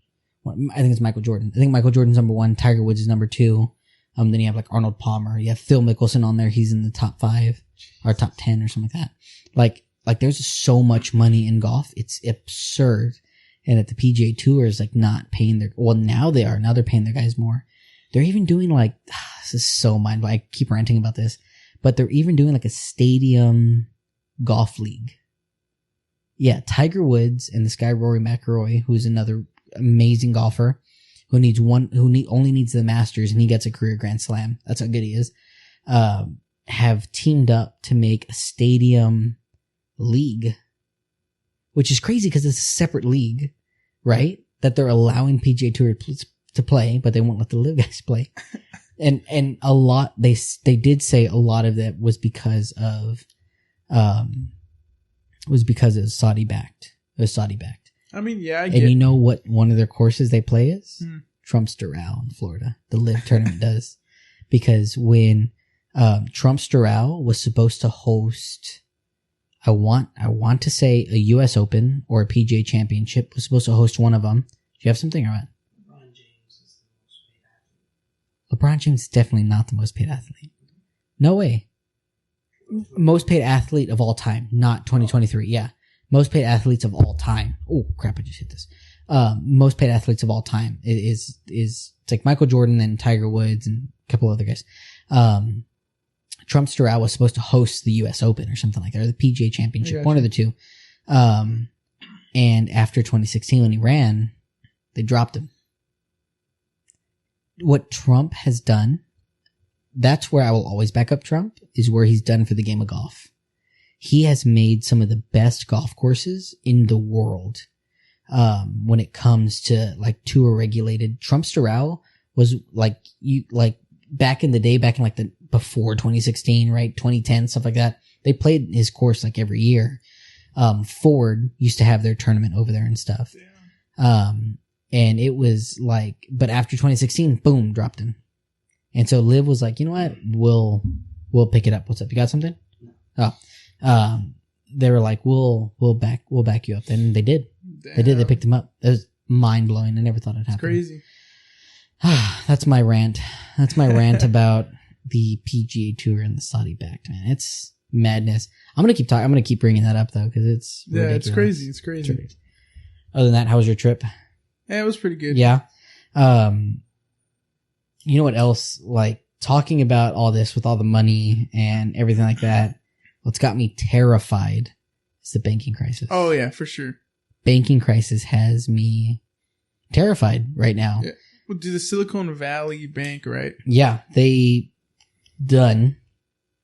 I think it's Michael Jordan. I think Michael Jordan's number 1. Tiger Woods is number 2. Then you have like Arnold Palmer. You have Phil Mickelson on there. He's in the top 5 or top 10 or something like that. Like there's so much money in golf. It's absurd. And at the PGA Tour is like not paying now they are. Now they're paying their guys more. They're even doing this is so mind-blowing. I keep ranting about this, but they're even doing like a stadium golf league. Yeah. Tiger Woods and this guy, Rory McIlroy, who's another amazing golfer who only needs the Masters and he gets a career Grand Slam. That's how good he is. Have teamed up to make a stadium league, which is crazy because it's a separate league, right? That they're allowing PGA Tour to play, but they won't let the live guys play. and a lot, they did say a lot of that was because of, it was Saudi backed. It was Saudi backed. I mean, yeah, And you know what one of their courses they play is? Trump's Doral in Florida. The live tournament does. Because when Trump's Doral was supposed to host, I want to say a US Open or a PGA Championship, was supposed to host one of them. Do you have something or what? LeBron James is the most paid athlete. LeBron James is definitely not the most paid athlete. No way. Most paid athlete of all time, not 2023. Yeah. Most paid athletes of all time. Oh crap, I just hit this. Most paid athletes of all time is it's like Michael Jordan and Tiger Woods and a couple other guys. Trump's Doral was supposed to host the U.S. Open or something like that, or the PGA Championship, one of the two. And after 2016, when he ran, they dropped him. What Trump has done, that's where I will always back up Trump, is where he's done for the game of golf. He has made some of the best golf courses in the world. When it comes to like tour regulated, Trump's Doral was like back in the day, back in like the before 2016, right? 2010, stuff like that. They played his course like every year. Ford used to have their tournament over there and stuff. Yeah. And it was like, but after 2016, boom, dropped him. And so Liv was like, you know what? We'll pick it up. What's up? You got something? Oh, they were like, we'll back you up. And they did. Damn. They did. They picked him up. It was mind blowing. I never thought it'd happen. It's crazy. That's my rant. That's my rant about the PGA Tour and the Saudi backed, man. It's madness. I'm gonna keep talking. I'm gonna keep bringing that up though, because it's ridiculous. It's crazy. It's crazy. Other than that, how was your trip? Yeah, it was pretty good. Yeah. You know what else? Like talking about all this with all the money and everything like that. What's got me terrified is the banking crisis. Oh yeah, for sure. Banking crisis has me terrified right now. Yeah. Well, do the Silicon Valley Bank, right? Yeah, they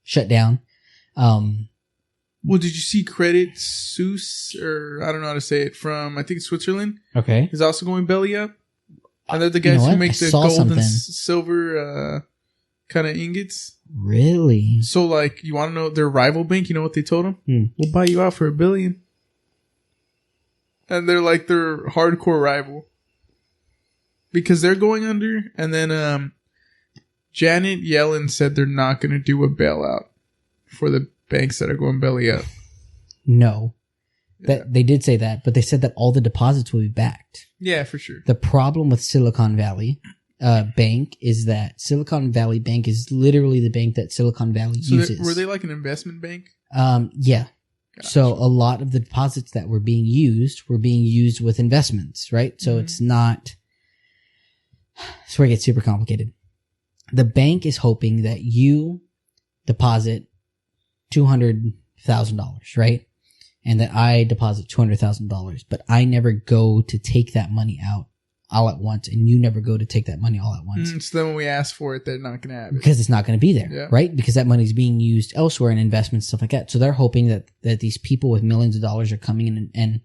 shut down. Well, did you see Credit Suisse, or I don't know how to say it, from I think Switzerland? Okay, is also going belly up, and they're the guys who make the gold and silver kind of ingots. Really? So, like, you want to know their rival bank? You know what they told them? We'll buy you out for $1 billion. And they're like their hardcore rival. Because they're going under, and then Janet Yellen said they're not going to do a bailout for the banks that are going belly up. No. That they did say that, but they said that all the deposits will be backed. Yeah, for sure. The problem with Silicon Valley Bank is that Silicon Valley Bank is literally the bank that Silicon Valley uses. Were they like an investment bank? Yeah. Gotcha. So a lot of the deposits that were being used with investments, right? So it's not... That's where it gets super complicated. The bank is hoping that you deposit $200,000, right? And that I deposit $200,000, but I never go to take that money out all at once, and you never go to take that money all at once. So then when we ask for it, they're not going to have it. Because it's not going to be there, right? Because that money is being used elsewhere in investments, stuff like that. So they're hoping that these people with millions of dollars are coming in and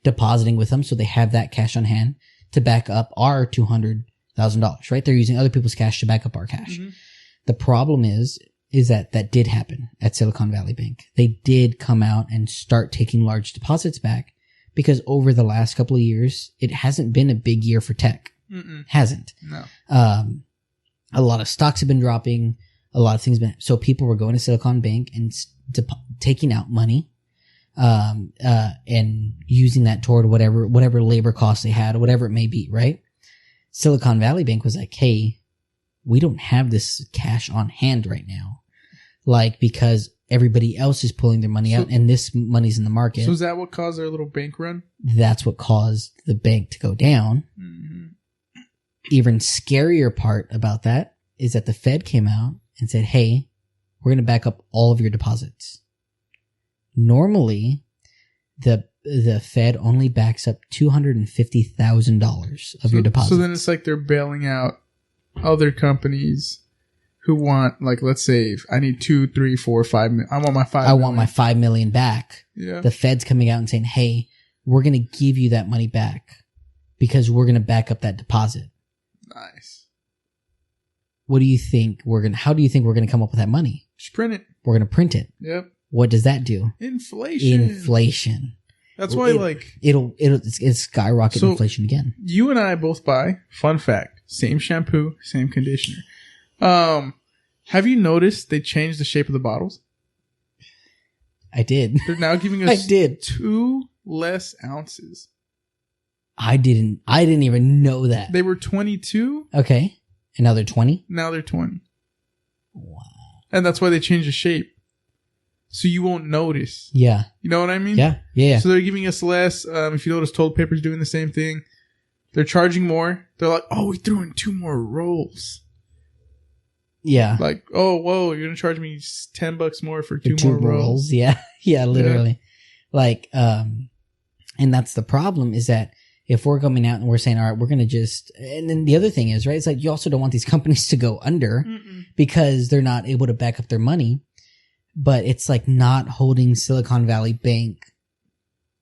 depositing with them, so they have that cash on hand to back up our $200,000, right? They're using other people's cash to back up our cash. Mm-hmm. The problem is that did happen at Silicon Valley Bank. They did come out and start taking large deposits back because over the last couple of years, it hasn't been a big year for tech. Hasn't. No. A lot of stocks have been dropping. A lot of things so people were going to Silicon Bank and taking out money, and using that toward whatever labor costs they had or whatever it may be, right? Silicon Valley Bank was like, hey, we don't have this cash on hand right now. Like, because everybody else is pulling their money out and this money's in the market. So is that what caused their little bank run? That's what caused the bank to go down. Mm-hmm. Even scarier part about that is that the Fed came out and said, hey, we're going to back up all of your deposits. Normally, the Fed only backs up $250,000 of your deposits. So then it's like they're bailing out other companies who want, like, let's say I need 2, 3, 4, 5 million. I want my $5 million back. Yeah. The Fed's coming out and saying, hey, we're going to give you that money back because we're going to back up that deposit. Nice. What do you think how do you think we're going to come up with that money? Just print it. We're going to print it. Yep. What does that do? Inflation. That's why, it'll skyrocket inflation again. You and I both buy, fun fact, same shampoo, same conditioner. Have you noticed they changed the shape of the bottles? I did. They're now giving us 2 less ounces. I didn't even know that. They were 22. Okay. And now they're 20? Now they're 20. Wow. And that's why they changed the shape. So you won't notice. Yeah. You know what I mean? Yeah. So they're giving us less. If you notice, toilet paper's doing the same thing. They're charging more. They're like, oh, we threw in 2 more rolls. Yeah. Like, oh, whoa, you're gonna charge me $10 more for two Two more rolls. Yeah. Yeah, literally. Like, and that's the problem is that if we're coming out and we're saying, all right, we're going to just, and then the other thing is, right, it's like you also don't want these companies to go under because they're not able to back up their money, but it's like not holding Silicon Valley Bank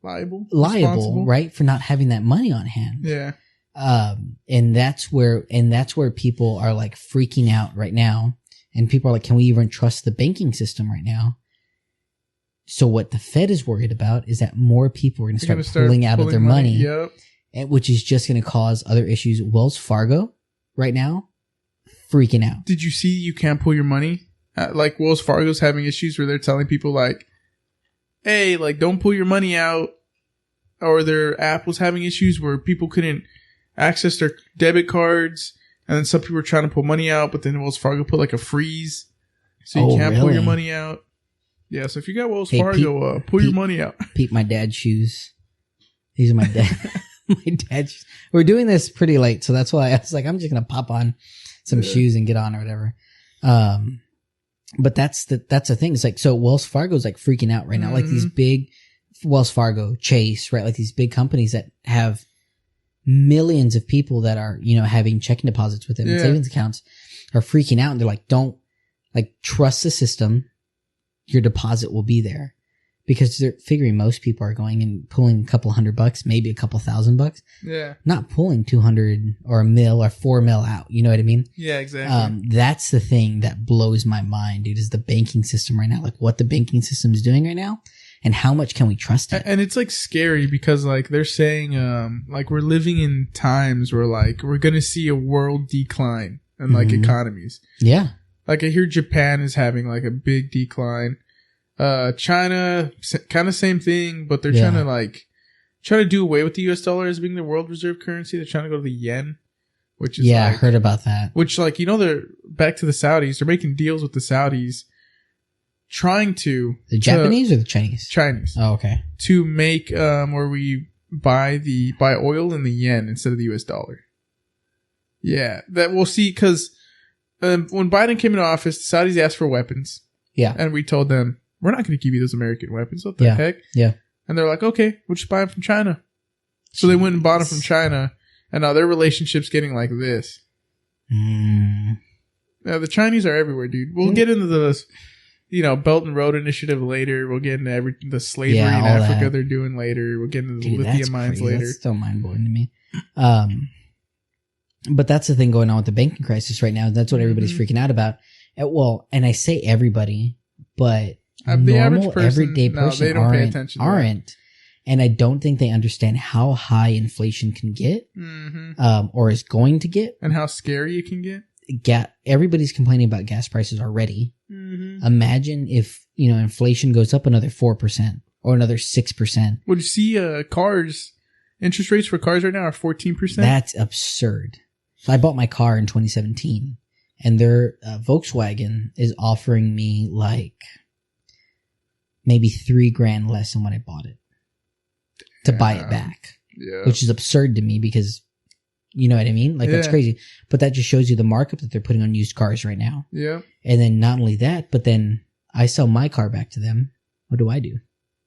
liable, right, for not having that money on hand. Yeah. And that's where people are like freaking out right now. And people are like, can we even trust the banking system right now? So what the Fed is worried about is that more people are going to start pulling out of their money, yep. Which is just going to cause other issues. Wells Fargo right now, freaking out. Did you see you can't pull your money? Like Wells Fargo's having issues where they're telling people like, hey, like don't pull your money out. Or their app was having issues where people couldn't access their debit cards. And then some people were trying to pull money out, but then Wells Fargo put like a freeze. So you can't pull your money out. Yeah, so if you got Wells Fargo, pull your money out. Peep my dad's shoes. These are my dad. My dad's shoes. We're doing this pretty late, so that's why I was like, I'm just gonna pop on some shoes and get on or whatever. But that's the thing. It's like, so Wells Fargo's like freaking out right now. Like these big Wells Fargo, Chase, right? Like these big companies that have millions of people that are, you know, having checking deposits with them and savings accounts are freaking out, and they're like, don't like trust the system. Your deposit will be there, because they're figuring most people are going and pulling a couple $100, maybe a couple $1,000. Yeah. Not pulling 200 or $1 million or $4 million out. You know what I mean? Yeah, exactly. That's the thing that blows my mind, dude, is the banking system right now. Like what the banking system is doing right now and how much can we trust it? And it's like scary because like they're saying, like we're living in times where like we're going to see a world decline in like economies. Yeah. Like I hear Japan is having like a big decline. China, kind of same thing, but they're trying to do away with the US dollar as being the world reserve currency. They're trying to go to the yen, which is I heard about that. Which like, you know, they're back to the Saudis. They're making deals with the Saudis, trying to the Japanese or the Chinese? Chinese. Oh, okay. To make where we buy oil in the yen instead of the US dollar. Yeah, that we'll see because. When Biden came into office, the Saudis asked for weapons. Yeah. And we told them, we're not going to give you those American weapons. What the heck? Yeah. And they're like, okay, we'll just buy them from China. So they went and bought them from China. And now their relationship's getting like this. Yeah, the Chinese are everywhere, dude. We'll get into the, you know, Belt and Road Initiative later. We'll get into the slavery in Africa they're doing later. We'll get into the lithium mines later. That's still mind-blowing to me. But that's the thing going on with the banking crisis right now. That's what everybody's freaking out about. Well, and I say everybody, but the average person, everyday person they don't pay attention. Aren't. And I don't think they understand how high inflation can get, or is going to get, and how scary it can get. Everybody's complaining about gas prices already. Imagine if, you know, inflation goes up another 4% or another 6%. Would you see cars? Interest rates for cars right now are 14%. That's absurd. So I bought my car in 2017, and their Volkswagen is offering me like maybe $3,000 less than when I bought it to buy it back. Yeah. Which is absurd to me because, you know what I mean? Like that's crazy. But that just shows you the markup that they're putting on used cars right now. Yeah. And then not only that, but then I sell my car back to them. What do I do?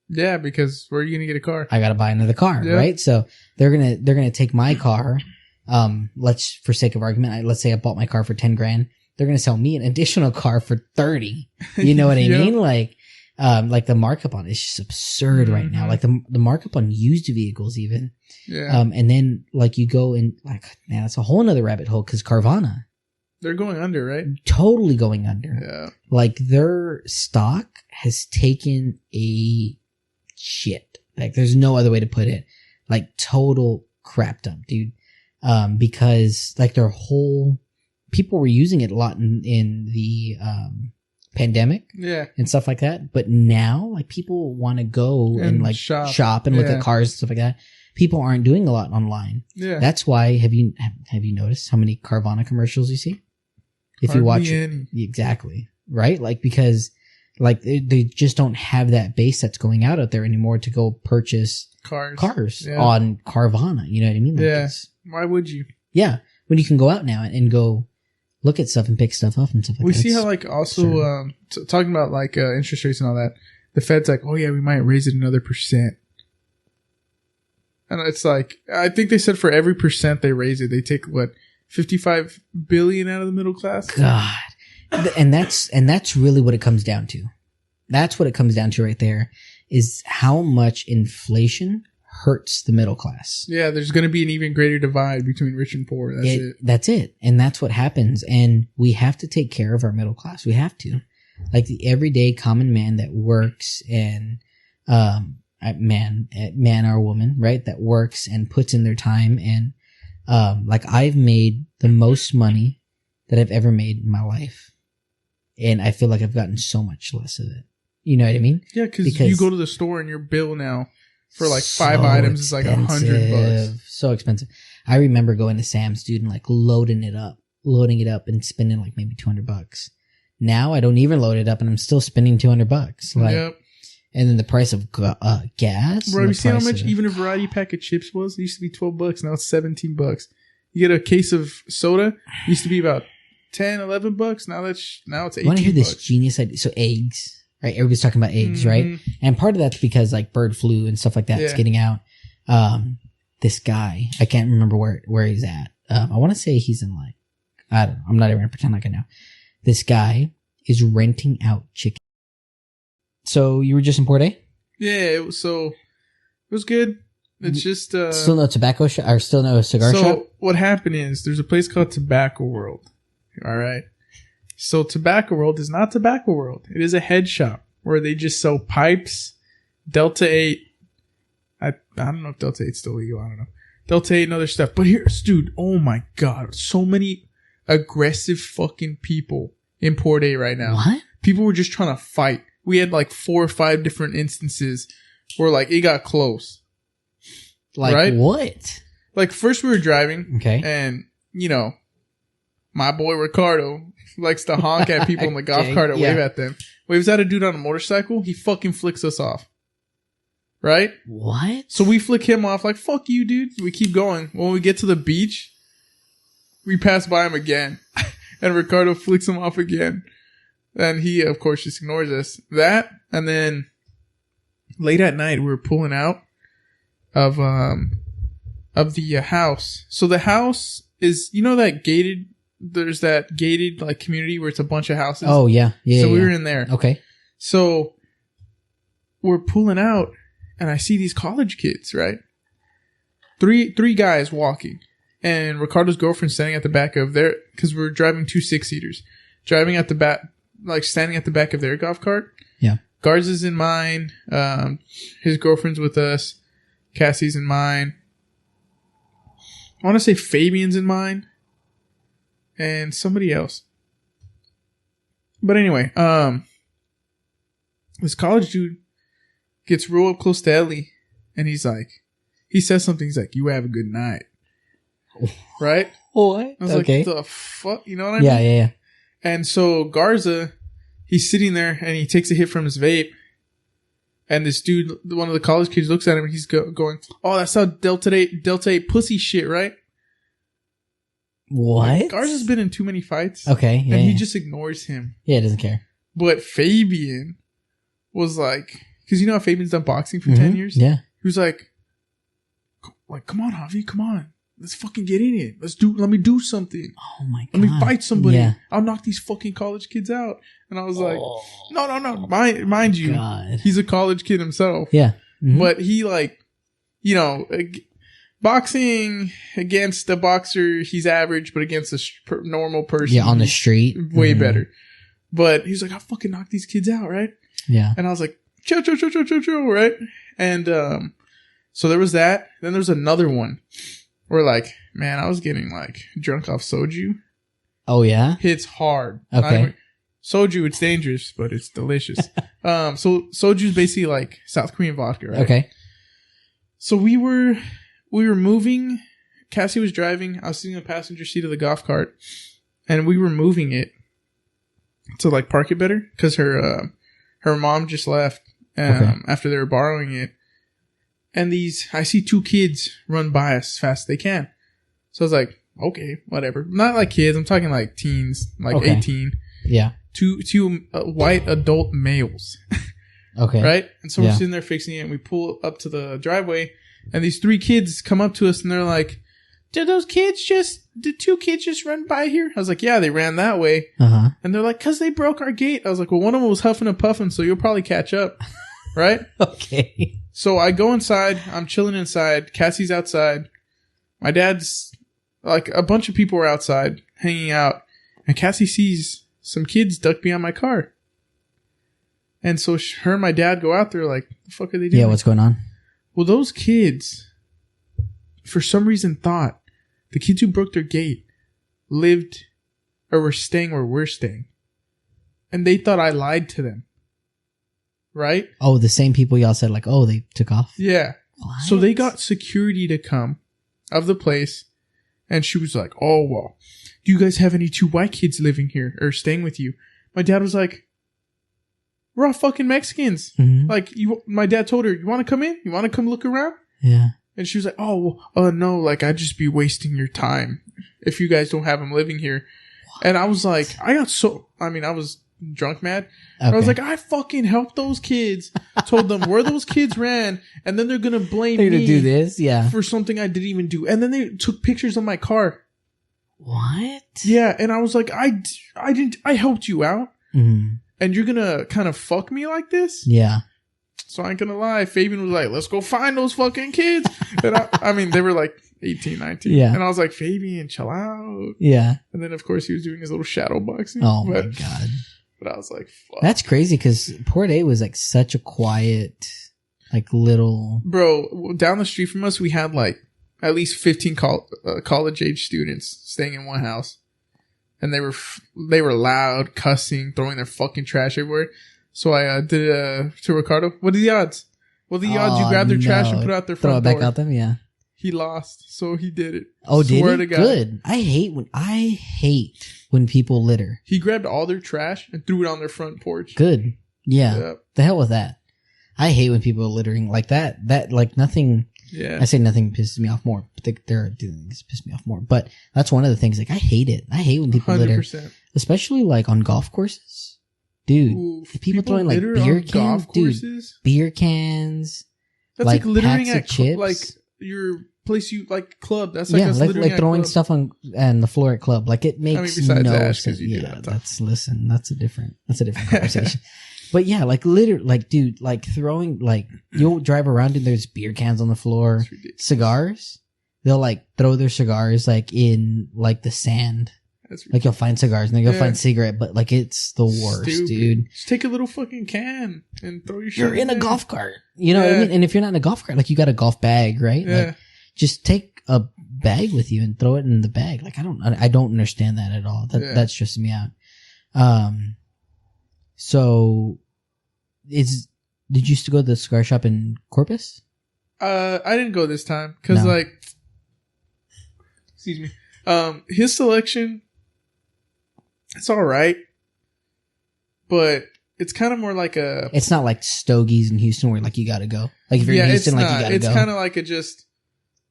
Yeah, because where are you gonna get a car? I gotta buy another car, right? So they're gonna take my car. Let's, for sake of argument, let's say I bought my car for $10,000. They're gonna sell me an additional car for $30,000. You know what I mean? Like the markup on it is just absurd right now. Like the markup on used vehicles even. Yeah. And then like you go in like, man, that's a whole nother rabbit hole because Carvana. They're going under, right? Totally going under. Yeah. Like their stock has taken a shit. Like there's no other way to put it. Like total crap dump, dude. Because like their whole people were using it a lot in the pandemic, and stuff like that. But now, like people want to go and like shop and look at cars and stuff like that. People aren't doing a lot online. Yeah, that's why. Have you noticed how many Carvana commercials you see? If you watch it, exactly right. Like because. Like they just don't have that base that's going out there anymore to go purchase cars on Carvana. You know what I mean? Like why would you? Yeah. When you can go out now and go look at stuff and pick stuff up and stuff like We that. see how like also talking about like interest rates and all that. The Fed's like, oh yeah, we might raise it another %. And it's like, I think they said for every % they raise it, they take what, 55 billion out of the middle class? God. And that's really what it comes down to. That's what it comes down to right there, is how much inflation hurts the middle class. Yeah, there's going to be an even greater divide between rich and poor. That's it. That's it. And that's what happens. And we have to take care of our middle class. We have to. Like the everyday common man that works and, man or woman, right? That works and puts in their time. And, like I've made the most money that I've ever made in my life. And I feel like I've gotten so much less of it. You know what I mean? Yeah, because you go to the store and your bill now for like 5 items is like $100. So expensive. I remember going to Sam's, dude, and like loading it up and spending like maybe $200. Now I don't even load it up and I'm still spending $200. Like, yep. And then the price of gas. Bro, have you seen how much even a variety pack of chips was? It used to be $12. Now it's $17. You get a case of soda. It used to be about $10, $11. Now it's $18. I want to hear this genius idea. So eggs, right? Everybody's talking about eggs, right? And part of that's because like bird flu and stuff like that is getting out. This guy, I can't remember where he's at. I want to say he's in like, I don't know. I'm not even gonna pretend like I know. This guy is renting out chicken. So you were just in Port A? Yeah, it was good. It's just still no tobacco shop or still no cigar shop? So what happened is there's a place called Tobacco World. All right. So Tobacco World is not Tobacco World. It is a head shop where they just sell pipes, Delta 8. I don't know if Delta 8's still legal. I don't know. Delta 8 and other stuff. But here's, dude, oh my God. So many aggressive fucking people in Port A right now. What? People were just trying to fight. We had like 4 or 5 different instances where like it got close. Like right? What? Like first we were driving. Okay. And, you know, my boy Ricardo likes to honk at people in the golf cart and wave at them. Waves at a dude on a motorcycle. He fucking flicks us off. Right? What? So we flick him off like, fuck you, dude. We keep going. When we get to the beach, we pass by him again. And Ricardo flicks him off again. And he, of course, just ignores us. That, and then late at night, we were pulling out of the house. So the house is, you know, that gated, there's that gated like community where it's a bunch of houses. Oh, yeah. Yeah. So we were in there. Okay. So we're pulling out and I see these college kids, right? Three guys walking and Ricardo's girlfriend standing at the back of their, cause we're driving 2 6-seaters, driving at the back, like standing at the back of their golf cart. Yeah. Guards is in mine. His girlfriend's with us. Cassie's in mine. I want to say Fabian's in mine. And somebody else. But anyway, this college dude gets real up close to Ellie. And he says something. He's like, you have a good night. Right? What? I was like, the fuck? You know what I mean? Yeah. And so Garza, he's sitting there and he takes a hit from his vape. And this dude, one of the college kids, looks at him and he's going, oh, that's how Delta 8 pussy shit, right? What? Like, Garza's been in too many fights. Okay. Yeah, and he just ignores him. Yeah, he doesn't care. But Fabian was like, because you know how Fabian's done boxing for 10 years? Yeah. He was like, come on, Javi, come on. Let's fucking get in it. Let me do something. Oh my God. Let me fight somebody. Yeah. I'll knock these fucking college kids out. And I was like, no. Mind you, God. He's a college kid himself. Yeah. Mm-hmm. But he like, you know, boxing against a boxer, he's average, but against a normal person. Yeah, on the street. Way better. But he's like, I'll fucking knock these kids out, right? Yeah. And I was like, chill, right? And so there was that. Then there's another one. Where like, man, I was getting like drunk off soju. Oh yeah? Hits hard. Okay. Soju, it's dangerous, but it's delicious. So soju is basically like South Korean vodka, right? Okay. So we were moving. Cassie was driving. I was sitting in the passenger seat of the golf cart, and we were moving it to like park it better because her mom just left after they were borrowing it. And I see 2 kids run by us as fast as they can. So I was like, okay, whatever. Not like kids. I'm talking like teens, like Okay. 18. Yeah. Two white adult males. Okay. Right? And so we're Yeah. sitting there fixing it, and we pull up to the driveway, and these 3 kids come up to us, and they're like, did 2 kids just run by here? I was like, yeah, they ran that way. Uh-huh. And they're like, because they broke our gate. I was like, well, one of them was huffing and puffing, so you'll probably catch up. Right? Okay. So I go inside. I'm chilling inside. Cassie's outside. My dad's, like, a bunch of people are outside hanging out, and Cassie sees some kids duck behind my car. And so her and my dad go out there like, the fuck are they doing? Yeah, what's going on? Well, those kids, for some reason, thought the kids who broke their gate lived or were staying where we're staying. And they thought I lied to them. Right? Oh, the same people y'all said like, oh, they took off? Yeah. What? So they got security to come of the place. And she was like, oh, well, do you guys have any 2 white kids living here or staying with you? My dad was like, we're all fucking Mexicans. Mhm. Like, my dad told her, you want to come in? You want to come look around? Yeah. And she was like, oh, well, no, like, I'd just be wasting your time if you guys don't have them living here. What? And I was like, I was drunk mad. Okay. I was like, I fucking helped those kids, told them where those kids ran, and then they're going to blame they're me gonna do this? Yeah. for something I didn't even do. And then they took pictures of my car. What? Yeah, and I was like, I helped you out, Mhm. and you're going to kind of fuck me like this? Yeah. So I ain't gonna lie, Fabian was like, let's go find those fucking kids. And I mean, they were like 18, 19. Yeah. And I was like, Fabian, chill out. Yeah. And then, of course, he was doing his little shadow boxing. Oh my God. But I was like, fuck. That's crazy because Port A was like such a quiet, like little. Bro, down the street from us, we had like at least 15 college age students staying in one house. And they were loud, cussing, throwing their fucking trash everywhere. So I did to Ricardo. What are the odds? What are the odds you grab their trash and put it out their front door? Throw it back out them, yeah. He lost, so he did it. Oh, did Swear he? to God. Good. I hate when people litter. He grabbed all their trash and threw it on their front porch. Good. Yeah. Yep. The hell with that. I hate when people are littering like that. That like nothing. Yeah. I say nothing pisses me off more, but there are things piss me off more. But that's one of the things. Like I hate it. I hate when people 100%. litter, especially like on golf courses. Dude, Ooh, people throwing like litter beer on cans, golf dude. courses? Beer cans. That's like like littering packs of at chips. like your place you like club. That's like Yeah, us like littering at throwing club. stuff on the floor at club. Like it makes besides no Ash, 'cause sense. you do Yeah, that time. that's a different conversation. But yeah, like like dude, like throwing like you'll drive around and there's beer cans on the floor, It's ridiculous. cigars. They'll like throw their cigars like in like the sand. That's Like you'll find cigars and then you'll Yeah. find cigarette, but like it's the worst, stupid. dude. Just take a little fucking can and throw your shit You're in a there. golf cart. You know what I Yeah. mean? And if you're not in a golf cart, like you got a golf bag, right? Yeah. Like just take a bag with you and throw it in the bag. Like I don't understand that at all. Yeah. That stresses me out. So did you used to go to the cigar shop in Corpus? I didn't go this time because No. excuse me. His selection, it's all right, but it's kind of more like a. It's not like Stogie's in Houston where like you gotta go. Like if you're in Houston, like you gotta It's go. kind of like a just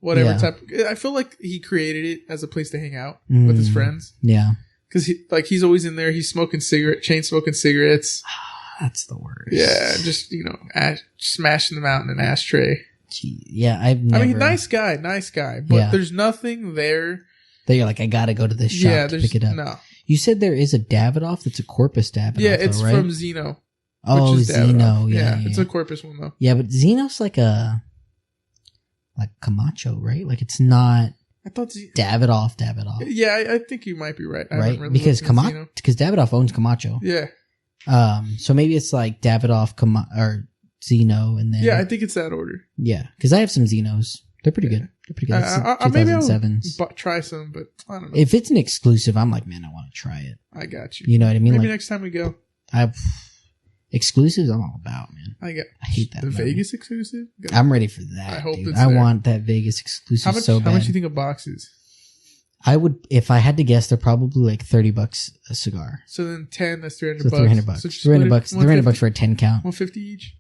whatever Yeah. type. I feel like he created it as a place to hang out with his friends Yeah. because he's always in there. He's smoking chain smoking cigarettes. That's the worst. Yeah, just smashing them out in an ashtray. Gee, yeah, I've never. I mean, nice guy, but Yeah. there's nothing there. That you're like, I gotta go to this shop Yeah, to there's pick it up. no. You said there is a Davidoff that's a Corpus Davidoff. Yeah, it's though, right? from Zeno. Oh, which is Zeno. Davidoff. Yeah, It's a Corpus one though. yeah, but Zeno's like Camacho, right? Like it's not I thought Davidoff. Yeah, I think you might be right. I Right? haven't really Because looked into Zeno. Davidoff owns Camacho. Yeah, So maybe it's like Davidoff, or Zeno, and then yeah, I think it's that order. yeah, because I have some Zenos. They're pretty good. They're pretty good. That's Maybe I'll 2007s. try some, but I don't know. If it's an exclusive, I'm like, man, I want to try it. I got you. You know what I mean? Maybe Like next time we go, exclusives, I'm all about, man. I hate that. the man. Vegas exclusive. I'm ready for that. I hope dude. it's I there. want that Vegas exclusive How much? so bad. How much you think of boxes? I would, if I had to guess, they're probably like $30 a cigar. So then 10. That's $300. So $300. So just $300 split bucks. it, $300 for a 10 count. 150 each.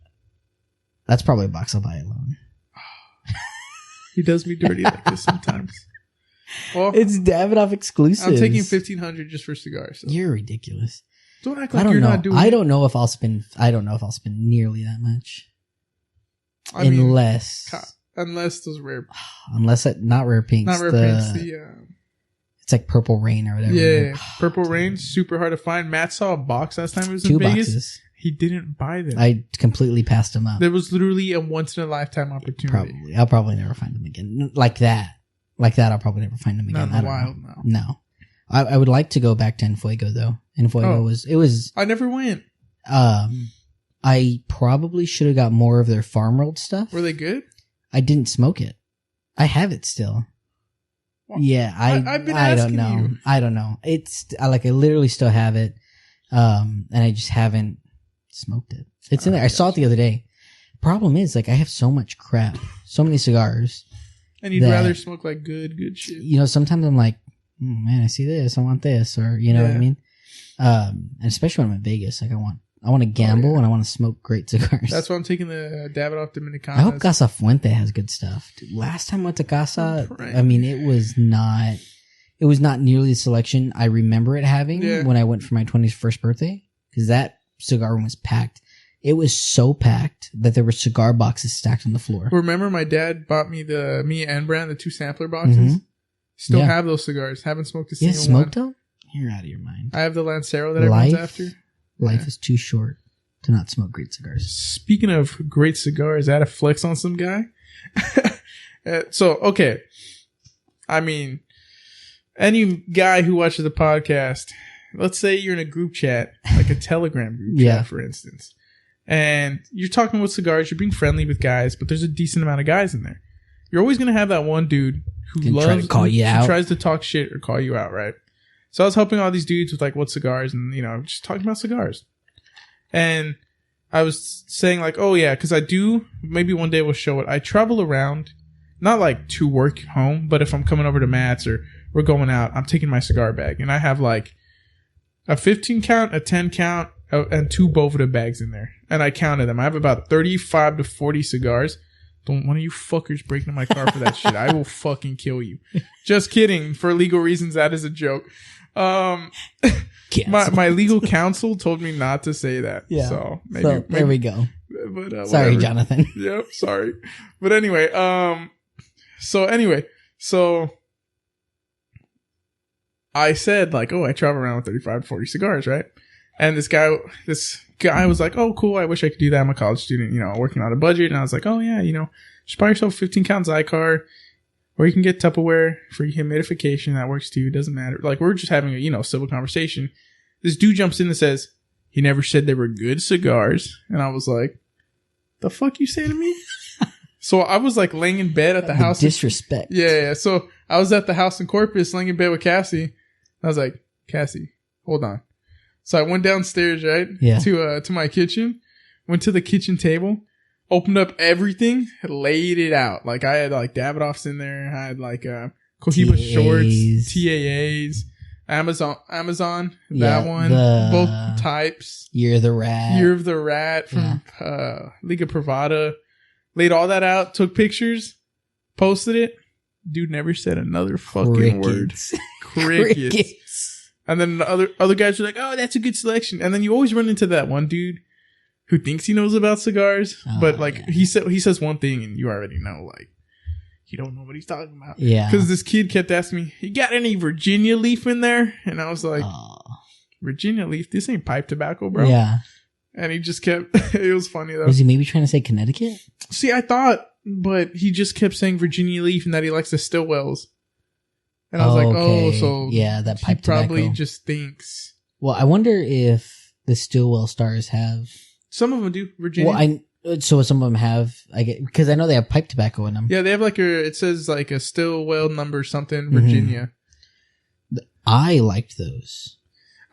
That's probably a box I'll buy alone. He does me dirty like this sometimes. Well, It's Davidoff exclusive. I'm taking $1,500 just for cigars. So. You're ridiculous. Don't act I like don't you're know. not doing. I don't know if I'll spend. I don't know if I'll spend nearly that much. I mean, Unless those rare, not rare pinks. not rare pinks. It's like Purple Rain or whatever. Yeah, Purple Rain, super hard to find. Matt saw a box last time he was in 2 Vegas. boxes. He didn't buy them. I completely passed them up. There was literally a once in a lifetime opportunity. Probably. I'll probably never find them again. Like that. I'll probably never find them again. Not in a while, no. No. I would like to go back to Enfuego though. Enfuego was. I never went. I probably should have got more of their farm rolled stuff. Were they good? I didn't smoke it. I have it still. Well, yeah, I've been I asking don't know. you. I don't know. I literally still have it. And I just haven't smoked it. It's in there. I saw it the other day. Problem is, like, I have so much crap, so many cigars. And you'd rather smoke like good shit. You know, sometimes I'm like, man, I see this, I want this, or you know what I mean. And especially when I'm in Vegas, like I want to gamble and I want to smoke great cigars. That's why I'm taking the Davidoff Dominicana. I hope Casa Fuente has good stuff. Dude, last time I went to Casa, I mean, it was not nearly the selection I remember it having when I went for my 21st birthday, because that cigar room was packed. It was so packed that there were cigar boxes stacked on the floor. Remember, my dad bought me and Brand, the 2 sampler boxes. Still have those cigars. Haven't smoked a single one. Smoked them? You're out of your mind. I have the Lancero that everyone's after. Life is too short to not smoke great cigars. Speaking of great cigars, I had a flex on some guy. Okay. I mean, any guy who watches the podcast, let's say you're in a group chat, like a Telegram group chat, for instance, and you're talking with cigars, you're being friendly with guys, but there's a decent amount of guys in there. You're always going to have that one dude who loves to call you out, tries to talk shit or call you out, right? So I was helping all these dudes with like what cigars and, you know, just talking about cigars. And I was saying like, oh yeah, because I do, maybe one day we'll show it. I travel around, not like to work home, but if I'm coming over to Matt's or we're going out, I'm taking my cigar bag. And I have like a 15 count, a 10 count, and 2 Boveda bags in there. And I counted them. I have about 35 to 40 cigars. Don't one of you fuckers break into my car for that shit. I will fucking kill you. Just kidding. For legal reasons, that is a joke. My legal counsel told me not to say that. Yeah. So maybe there we go. But, sorry, Jonathan. Yep. Sorry. But anyway, so I said like, oh, I travel around with 35 to 40 cigars, right? And this guy was like, oh, cool. I wish I could do that. I'm a college student, you know, working on a budget. And I was like, oh yeah, you know, just buy yourself a 15 count Zycar. Or you can get Tupperware for humidification. That works too. It doesn't matter. Like, we're just having a, you know, civil conversation. This dude jumps in and says, he never said they were good cigars. And I was like, the fuck you say to me? So I was like laying in bed at the house. Disrespect. Yeah. So I was at the house in Corpus laying in bed with Cassie. I was like, Cassie, hold on. So I went downstairs, right? Yeah. To my kitchen. Went to the kitchen table. Opened up everything, laid it out. Like I had like Davidoffs in there. I had like Cohiba shorts, TAAs, Amazon, that one, both types. Year of the Rat from Liga Privada. Laid all that out, took pictures, posted it. Dude never said another fucking word. Crickets. And then the other guys were like, "Oh, that's a good selection." And then you always run into that one dude who thinks he knows about cigars, but like he says one thing and you already know, like, you don't know what he's talking about. Yeah. Because this kid kept asking me, "You got any Virginia leaf in there?" And I was like, "Virginia leaf? This ain't pipe tobacco, bro." Yeah. And he just kept. It was funny though. Was he maybe trying to say Connecticut? See, I thought, but he just kept saying Virginia leaf and that he likes the Stillwells. And I was like, "Oh, so yeah, that pipe tobacco." Probably just thinks. Well, I wonder if the Stillwell stars have. Some of them do Virginia. Well, so some of them have. I get because I know they have pipe tobacco in them. Yeah, they have like it says like a Stillwell number something Virginia. I liked those.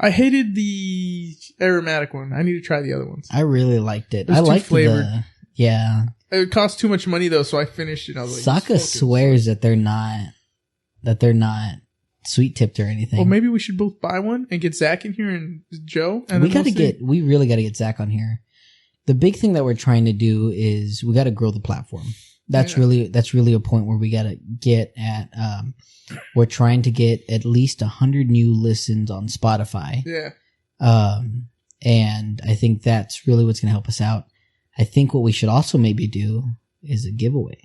I hated the aromatic one. I need to try the other ones. I really liked it. I liked flavored. Yeah. It cost too much money though, so I finished it. I was like, Saka swears that they're not sweet tipped or anything. Well, maybe we should both buy one and get Zach in here and Joe. And we really got to get Zach on here. The big thing that we're trying to do is we got to grow the platform. That's really a point where we got to get at. We're trying to get at least 100 new listens on Spotify. Yeah. And I think that's really what's going to help us out. I think what we should also maybe do is a giveaway.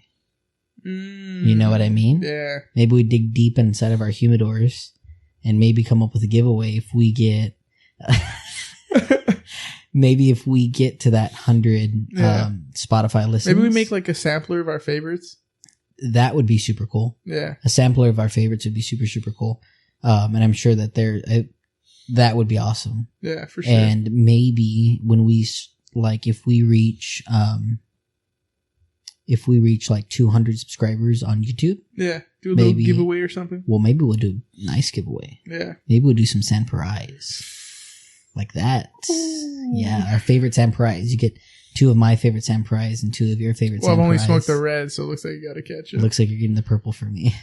You know what I mean? Yeah. Maybe we dig deep inside of our humidors and maybe come up with a giveaway if we get, maybe if we get to that 100 Spotify listens. Maybe we make like a sampler of our favorites. That would be super cool. Yeah. A sampler of our favorites would be super, super cool. And I'm sure that that would be awesome. Yeah, for sure. And maybe when we, like, if we reach like 200 subscribers on YouTube. Yeah. Do a little giveaway or something. Well, maybe we'll do a nice giveaway. Yeah. Maybe we'll do some Sanparais. Like that. Ooh. Yeah. Our favorite Sanparais. You get 2 of my favorite Sanparais and 2 of your favorite Sanparais. Well, I've only smoked the red, so it looks like you got to catch it. Looks like you're getting the purple for me.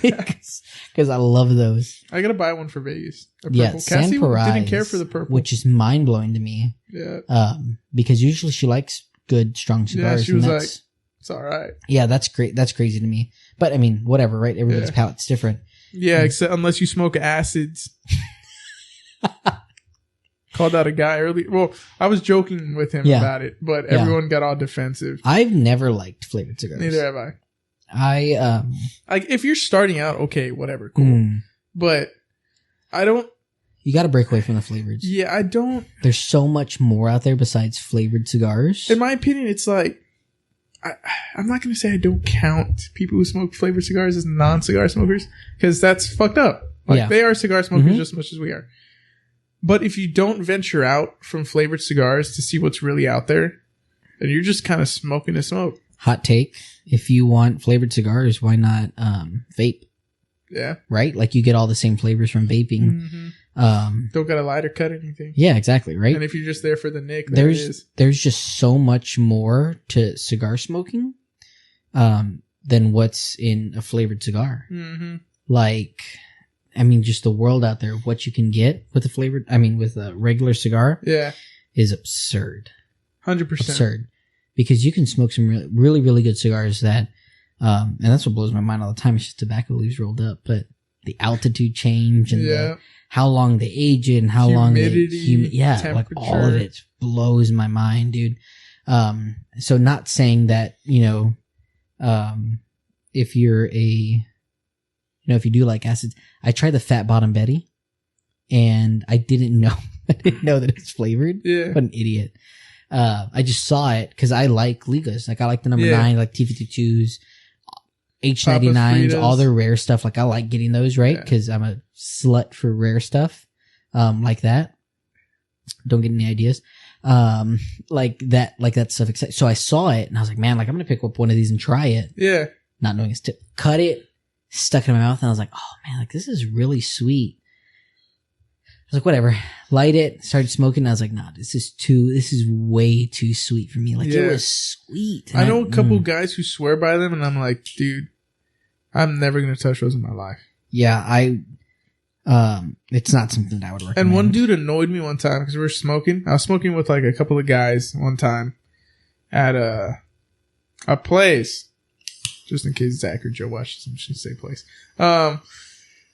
Because I love those. I got to buy one for Vegas. Yeah, Cassie Sanparais, didn't care for the purple. Which is mind-blowing to me. Yeah. Because usually she likes good, strong cigars. Yeah, she was like, it's all right. Yeah, that's great. That's crazy to me. But I mean, whatever, right? Everybody's palate's different. Yeah, except unless you smoke acids. Called out a guy early. Well, I was joking with him about it, but everyone got all defensive. I've never liked flavored cigars. Neither have I. Like if you're starting out, okay, whatever, cool. But I don't. You got to break away from the flavors. Yeah, I don't. There's so much more out there besides flavored cigars. In my opinion, it's like I'm not going to say I don't count people who smoke flavored cigars as non-cigar smokers because that's fucked up. Like they are cigar smokers just as much as we are. But if you don't venture out from flavored cigars to see what's really out there, then you're just kind of smoking to smoke. Hot take. If you want flavored cigars, why not vape? Yeah. Right? Like you get all the same flavors from vaping. Don't got a lighter cut or anything. Yeah, exactly. Right. And if you're just there for the nick, there's just so much more to cigar smoking than what's in a flavored cigar. Like, I mean, just the world out there, what you can get with with a regular cigar is absurd. 100%. Absurd. Because you can smoke some really, really good cigars that, and that's what blows my mind all the time. It's just tobacco leaves rolled up, but the altitude change and how long they age it and how humidity, long like all of it blows my mind, dude. So not saying that, if you're if you do like acids, I tried the Fat Bottom Betty and I didn't know that it's flavored. Yeah. What an idiot. I just saw it because I like Ligas. Like I like the number 9, like T52s, H99s, all their rare stuff. Like I like getting those, right? Because I'm a slut for rare stuff. Like that. Don't get any ideas. Like that stuff. So I saw it and I was like, man, like I'm going to pick up one of these and try it. Yeah. Not knowing it's cut it, stuck it in my mouth and I was like, oh man, like this is really sweet. I was like, whatever, light it, started smoking and I was like, nah, this is way too sweet for me. Like it was sweet. And I know a couple guys who swear by them and I'm like, dude, I'm never going to touch those in my life. Yeah, it's not something that I would recommend. And one dude annoyed me one time because we were smoking. I was smoking with like a couple of guys one time at a place. Just in case Zach or Joe watches, I'm just gonna say place.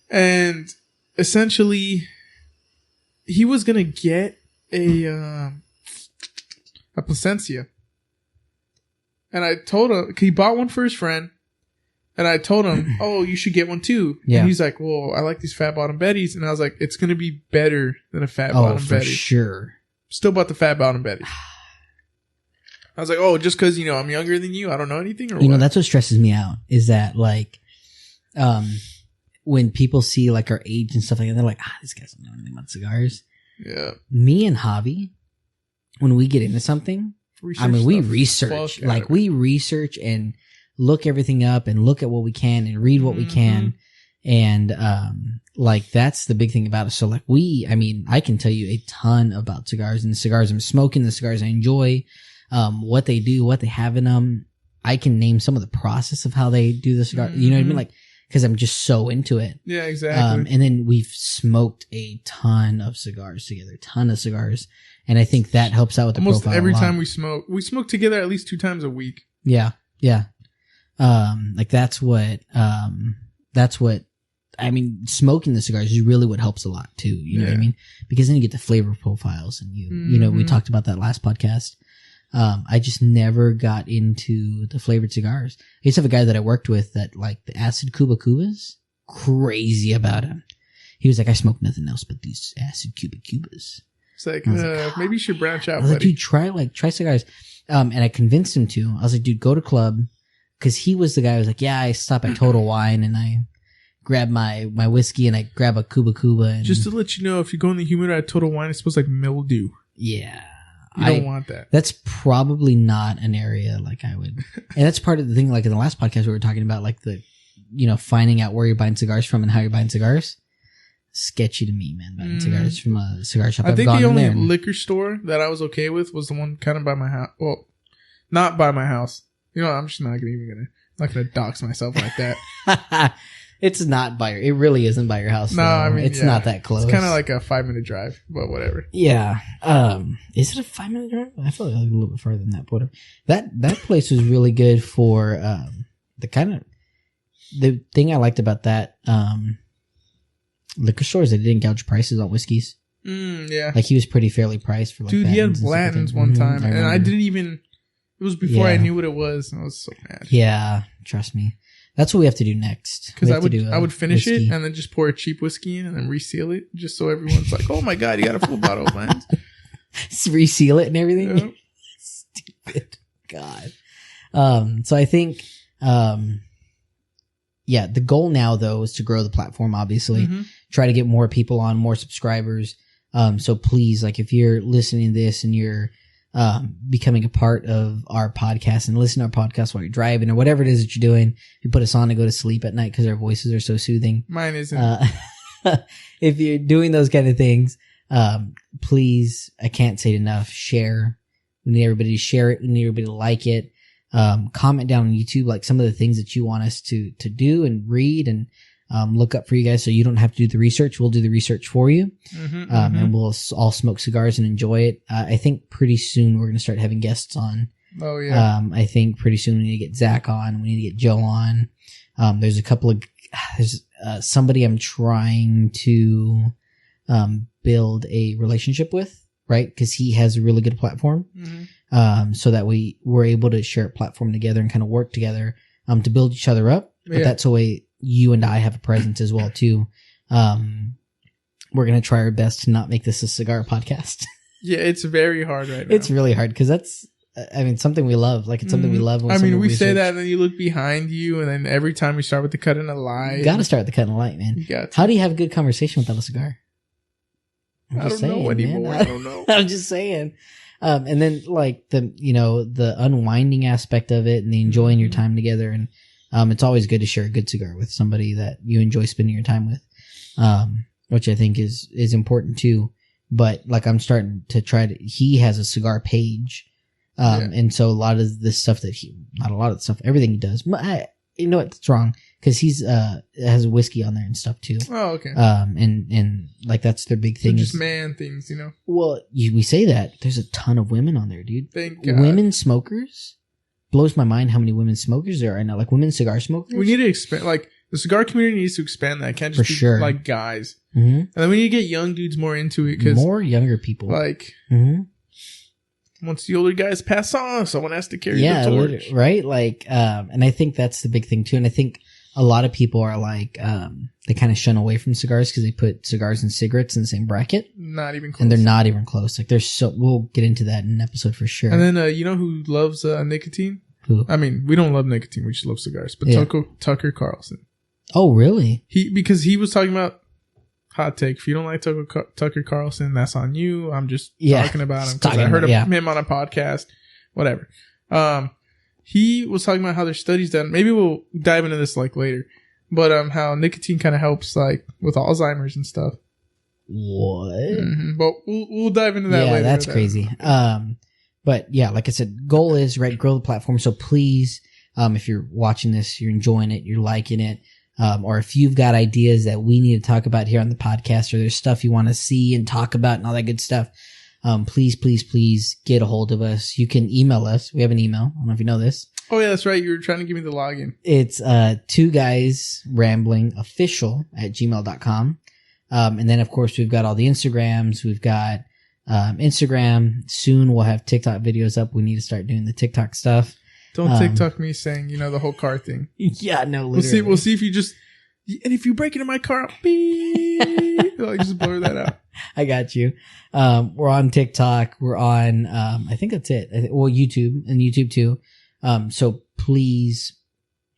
And essentially, he was gonna get a Plasencia, and I told him he bought one for his friend, and I told him, "Oh, you should get one too." Yeah. And he's like, "Well, I like these Fat Bottom Betties," and I was like, "It's gonna be better than a Fat Bottom Betty." Oh, for sure. Still bought the Fat Bottom Betty. I was like, oh, just because, I'm younger than you, I don't know anything? Or what? That's what stresses me out, is that, like, when people see, like, our age and stuff like that, they're like, this guy's don't know anything about cigars. Yeah. Me and Javi, when we get into something, we research. Like, we research and look everything up and look at what we can and read what we can. And, like, that's the big thing about it. So, like, I can tell you a ton about cigars and the cigars I'm smoking, the cigars I enjoy. What they do, what they have in them. I can name some of the process of how they do the cigar. You know what I mean? Like, cause I'm just so into it. Yeah, exactly. And then we've smoked a ton of cigars together, And I think that helps out with the almost profile every time we smoke together at least 2 times a week. Yeah. Yeah. Like that's what I mean, smoking the cigars is really what helps a lot too. You know what I mean? Because then you get the flavor profiles and you know, we talked about that last podcast. I just never got into the flavored cigars. I used to have a guy that I worked with that like the acid Cuba Cubas, crazy about him. He was like, I smoke nothing else but these acid Cuba Cubas. It's like, maybe you should branch out, I was buddy. like, dude, try cigars. And I convinced him to. I was like, dude, go to club. Cause he was the guy who was like, yeah, I stop at Total Wine and I grab my whiskey and I grab a Cuba Cuba. And just to let you know, if you go in the humidor at Total Wine, it smells like mildew. Yeah. You don't want that. That's probably not an area like I would. And that's part of the thing, like in the last podcast we were talking about, like the, you know, finding out where you're buying cigars from and how you're buying cigars. Sketchy to me, man, buying cigars from a cigar shop. I think the only liquor store that I was okay with was the one kind of by my house. Well, not by my house. You know, I'm just not gonna dox myself like that. It's not by it really isn't by your house. No, I mean, it's not that close. It's kind of like a 5-minute drive, but whatever. Yeah. Is it a 5-minute drive? I feel like a little bit farther than that, but whatever. That place was really good for, the thing I liked about that, liquor store is they didn't gouge prices on whiskeys. Yeah. Like he was pretty fairly priced for like dude, he had Blanton's one time and I didn't even, it was before I knew what it was and I was so mad. Yeah. Trust me. That's what we have to do next. Because I would finish it and then just pour a cheap whiskey in and then reseal it just so everyone's like, oh my God, you got a full bottle of Blanton's. Reseal it and everything. Yeah. Stupid. God. So I think, the goal now though is to grow the platform, obviously. Try to get more people on, more subscribers. So please, like if you're listening to this and you're becoming a part of our podcast and listen to our podcast while you're driving or whatever it is that you're doing, you put us on to go to sleep at night because our voices are so soothing. Mine isn't. If you're doing those kind of things, please, I can't say it enough, share. We need everybody to share it. We need everybody to like it. Comment down on YouTube, like some of the things that you want us to do and read and look up for you guys so you don't have to do the research. We'll do the research for you. And we'll all smoke cigars and enjoy it. I think pretty soon we're going to start having guests on. Oh, yeah. I think pretty soon we need to get Zach on. We need to get Joe on. There's a couple of, there's somebody I'm trying to build a relationship with, right? Because he has a really good platform. So that we're able to share a platform together and kind of work together to build each other up. But that's a way you and I have a presence as well too. We're going to try our best to not make this a cigar podcast. Yeah, it's very hard right now. It's really hard because that's, I mean, something we love. Like it's something we love. I mean, we say that and then you look behind you and then every time we start with the cut and a light. You got to start with the cut and a light, man. You got to. How do you have a good conversation without a cigar? I don't know anymore. I don't know. I'm just saying. And then like the unwinding aspect of it and the enjoying your time together. And, it's always good to share a good cigar with somebody that you enjoy spending your time with. Which I think is important too. But like I'm starting to he has a cigar page. And so a lot of the stuff everything he does, you know what, it's wrong. Cause he's, has whiskey on there and stuff too. Oh, okay. And like that's their big thing. So just man things, you know? Well, we say that there's a ton of women on there, dude. Thank God. Women smokers blows my mind how many women smokers there are now. Like women cigar smokers. We need to expand, like the cigar community needs to expand that. It can't just be like guys. And then we need to get young dudes more into it. Cause more younger people. Like, once the older guys pass on, someone has to carry the torch. Right? Like, and I think that's the big thing too. And I think a lot of people are like, they kind of shun away from cigars because they put cigars and cigarettes in the same bracket. Not even close. And they're not even close. Like we'll get into that in an episode for sure. And then, you know who loves nicotine? Who? I mean, we don't love nicotine. We just love cigars. But Tucker Carlson. Oh, really? Because he was talking about, hot take, if you don't like Tucker Carlson, that's on you. I'm just talking about him because I heard of him on a podcast. Whatever. He was talking about how there's studies done. Maybe we'll dive into this like later. But how nicotine kind of helps like with Alzheimer's and stuff. What? But we'll dive into that later. Yeah, that's crazy. But yeah, like I said, goal is grow the platform. So please, if you're watching this, you're enjoying it, you're liking it. Or if you've got ideas that we need to talk about here on the podcast, or there's stuff you want to see and talk about and all that good stuff, please get a hold of us. You can email us. We have an email. I don't know if you know this. Oh, yeah, that's right. You were trying to give me the login. It's two guys rambling official at gmail.com. And then, of course, we've got all the Instagrams. We've got Instagram. Soon we'll have TikTok videos up. We need to start doing the TikTok stuff. Don't TikTok me saying, the whole car thing. Yeah, no, literally. We'll see if you just... And if you break into my car, beep, like just blur that out. I got you. We're on TikTok. We're on, I think that's it. Well, YouTube and YouTube too. So please,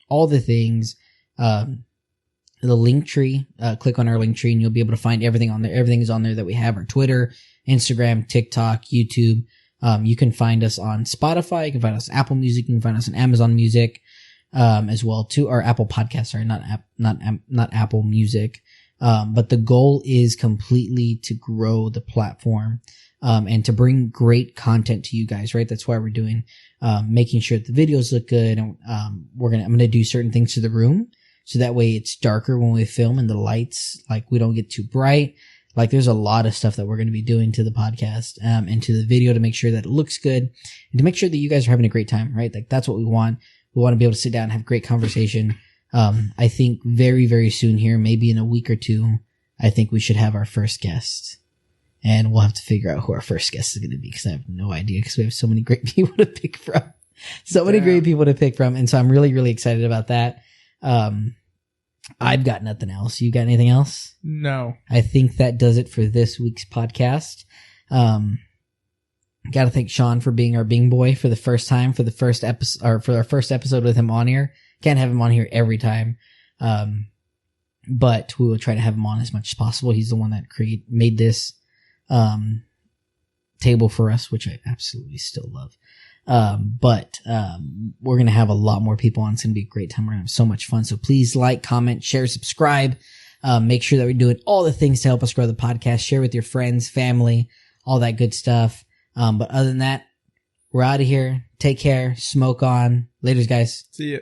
all the things, the link tree, click on our link tree and you'll be able to find everything on there. Everything is on there that we have: our Twitter, Instagram, TikTok, YouTube. You can find us on Spotify. You can find us on Apple Music. You can find us on Amazon Music. As well too, or Apple Podcasts, sorry, not Apple Music. But the goal is completely to grow the platform, and to bring great content to you guys, right? That's why we're doing, making sure that the videos look good. And, I'm going to do certain things to the room. So that way it's darker when we film and the lights, like we don't get too bright. Like there's a lot of stuff that we're going to be doing to the podcast, and to the video to make sure that it looks good and to make sure that you guys are having a great time, right? Like that's what we want. We want to be able to sit down and have great conversation. I think very, very soon here, maybe in a week or two, I think we should have our first guest. And we'll have to figure out who our first guest is going to be, because I have no idea, because we have so many great people to pick from. Great people to pick from. And so I'm really, really excited about that. I've got nothing else. You got anything else? No. I think that does it for this week's podcast. Got to thank Sean for being our Bing boy for the first time, for the first episode, or for our first episode with him on here. Can't have him on here every time. But we will try to have him on as much as possible. He's the one that made this, table for us, which I absolutely still love. But we're going to have a lot more people on. It's going to be a great time. We're going to have so much fun. So please like, comment, share, subscribe. Make sure that we're doing all the things to help us grow the podcast. Share with your friends, family, all that good stuff. But other than that, we're out of here. Take care. Smoke on. Laters, guys. See ya.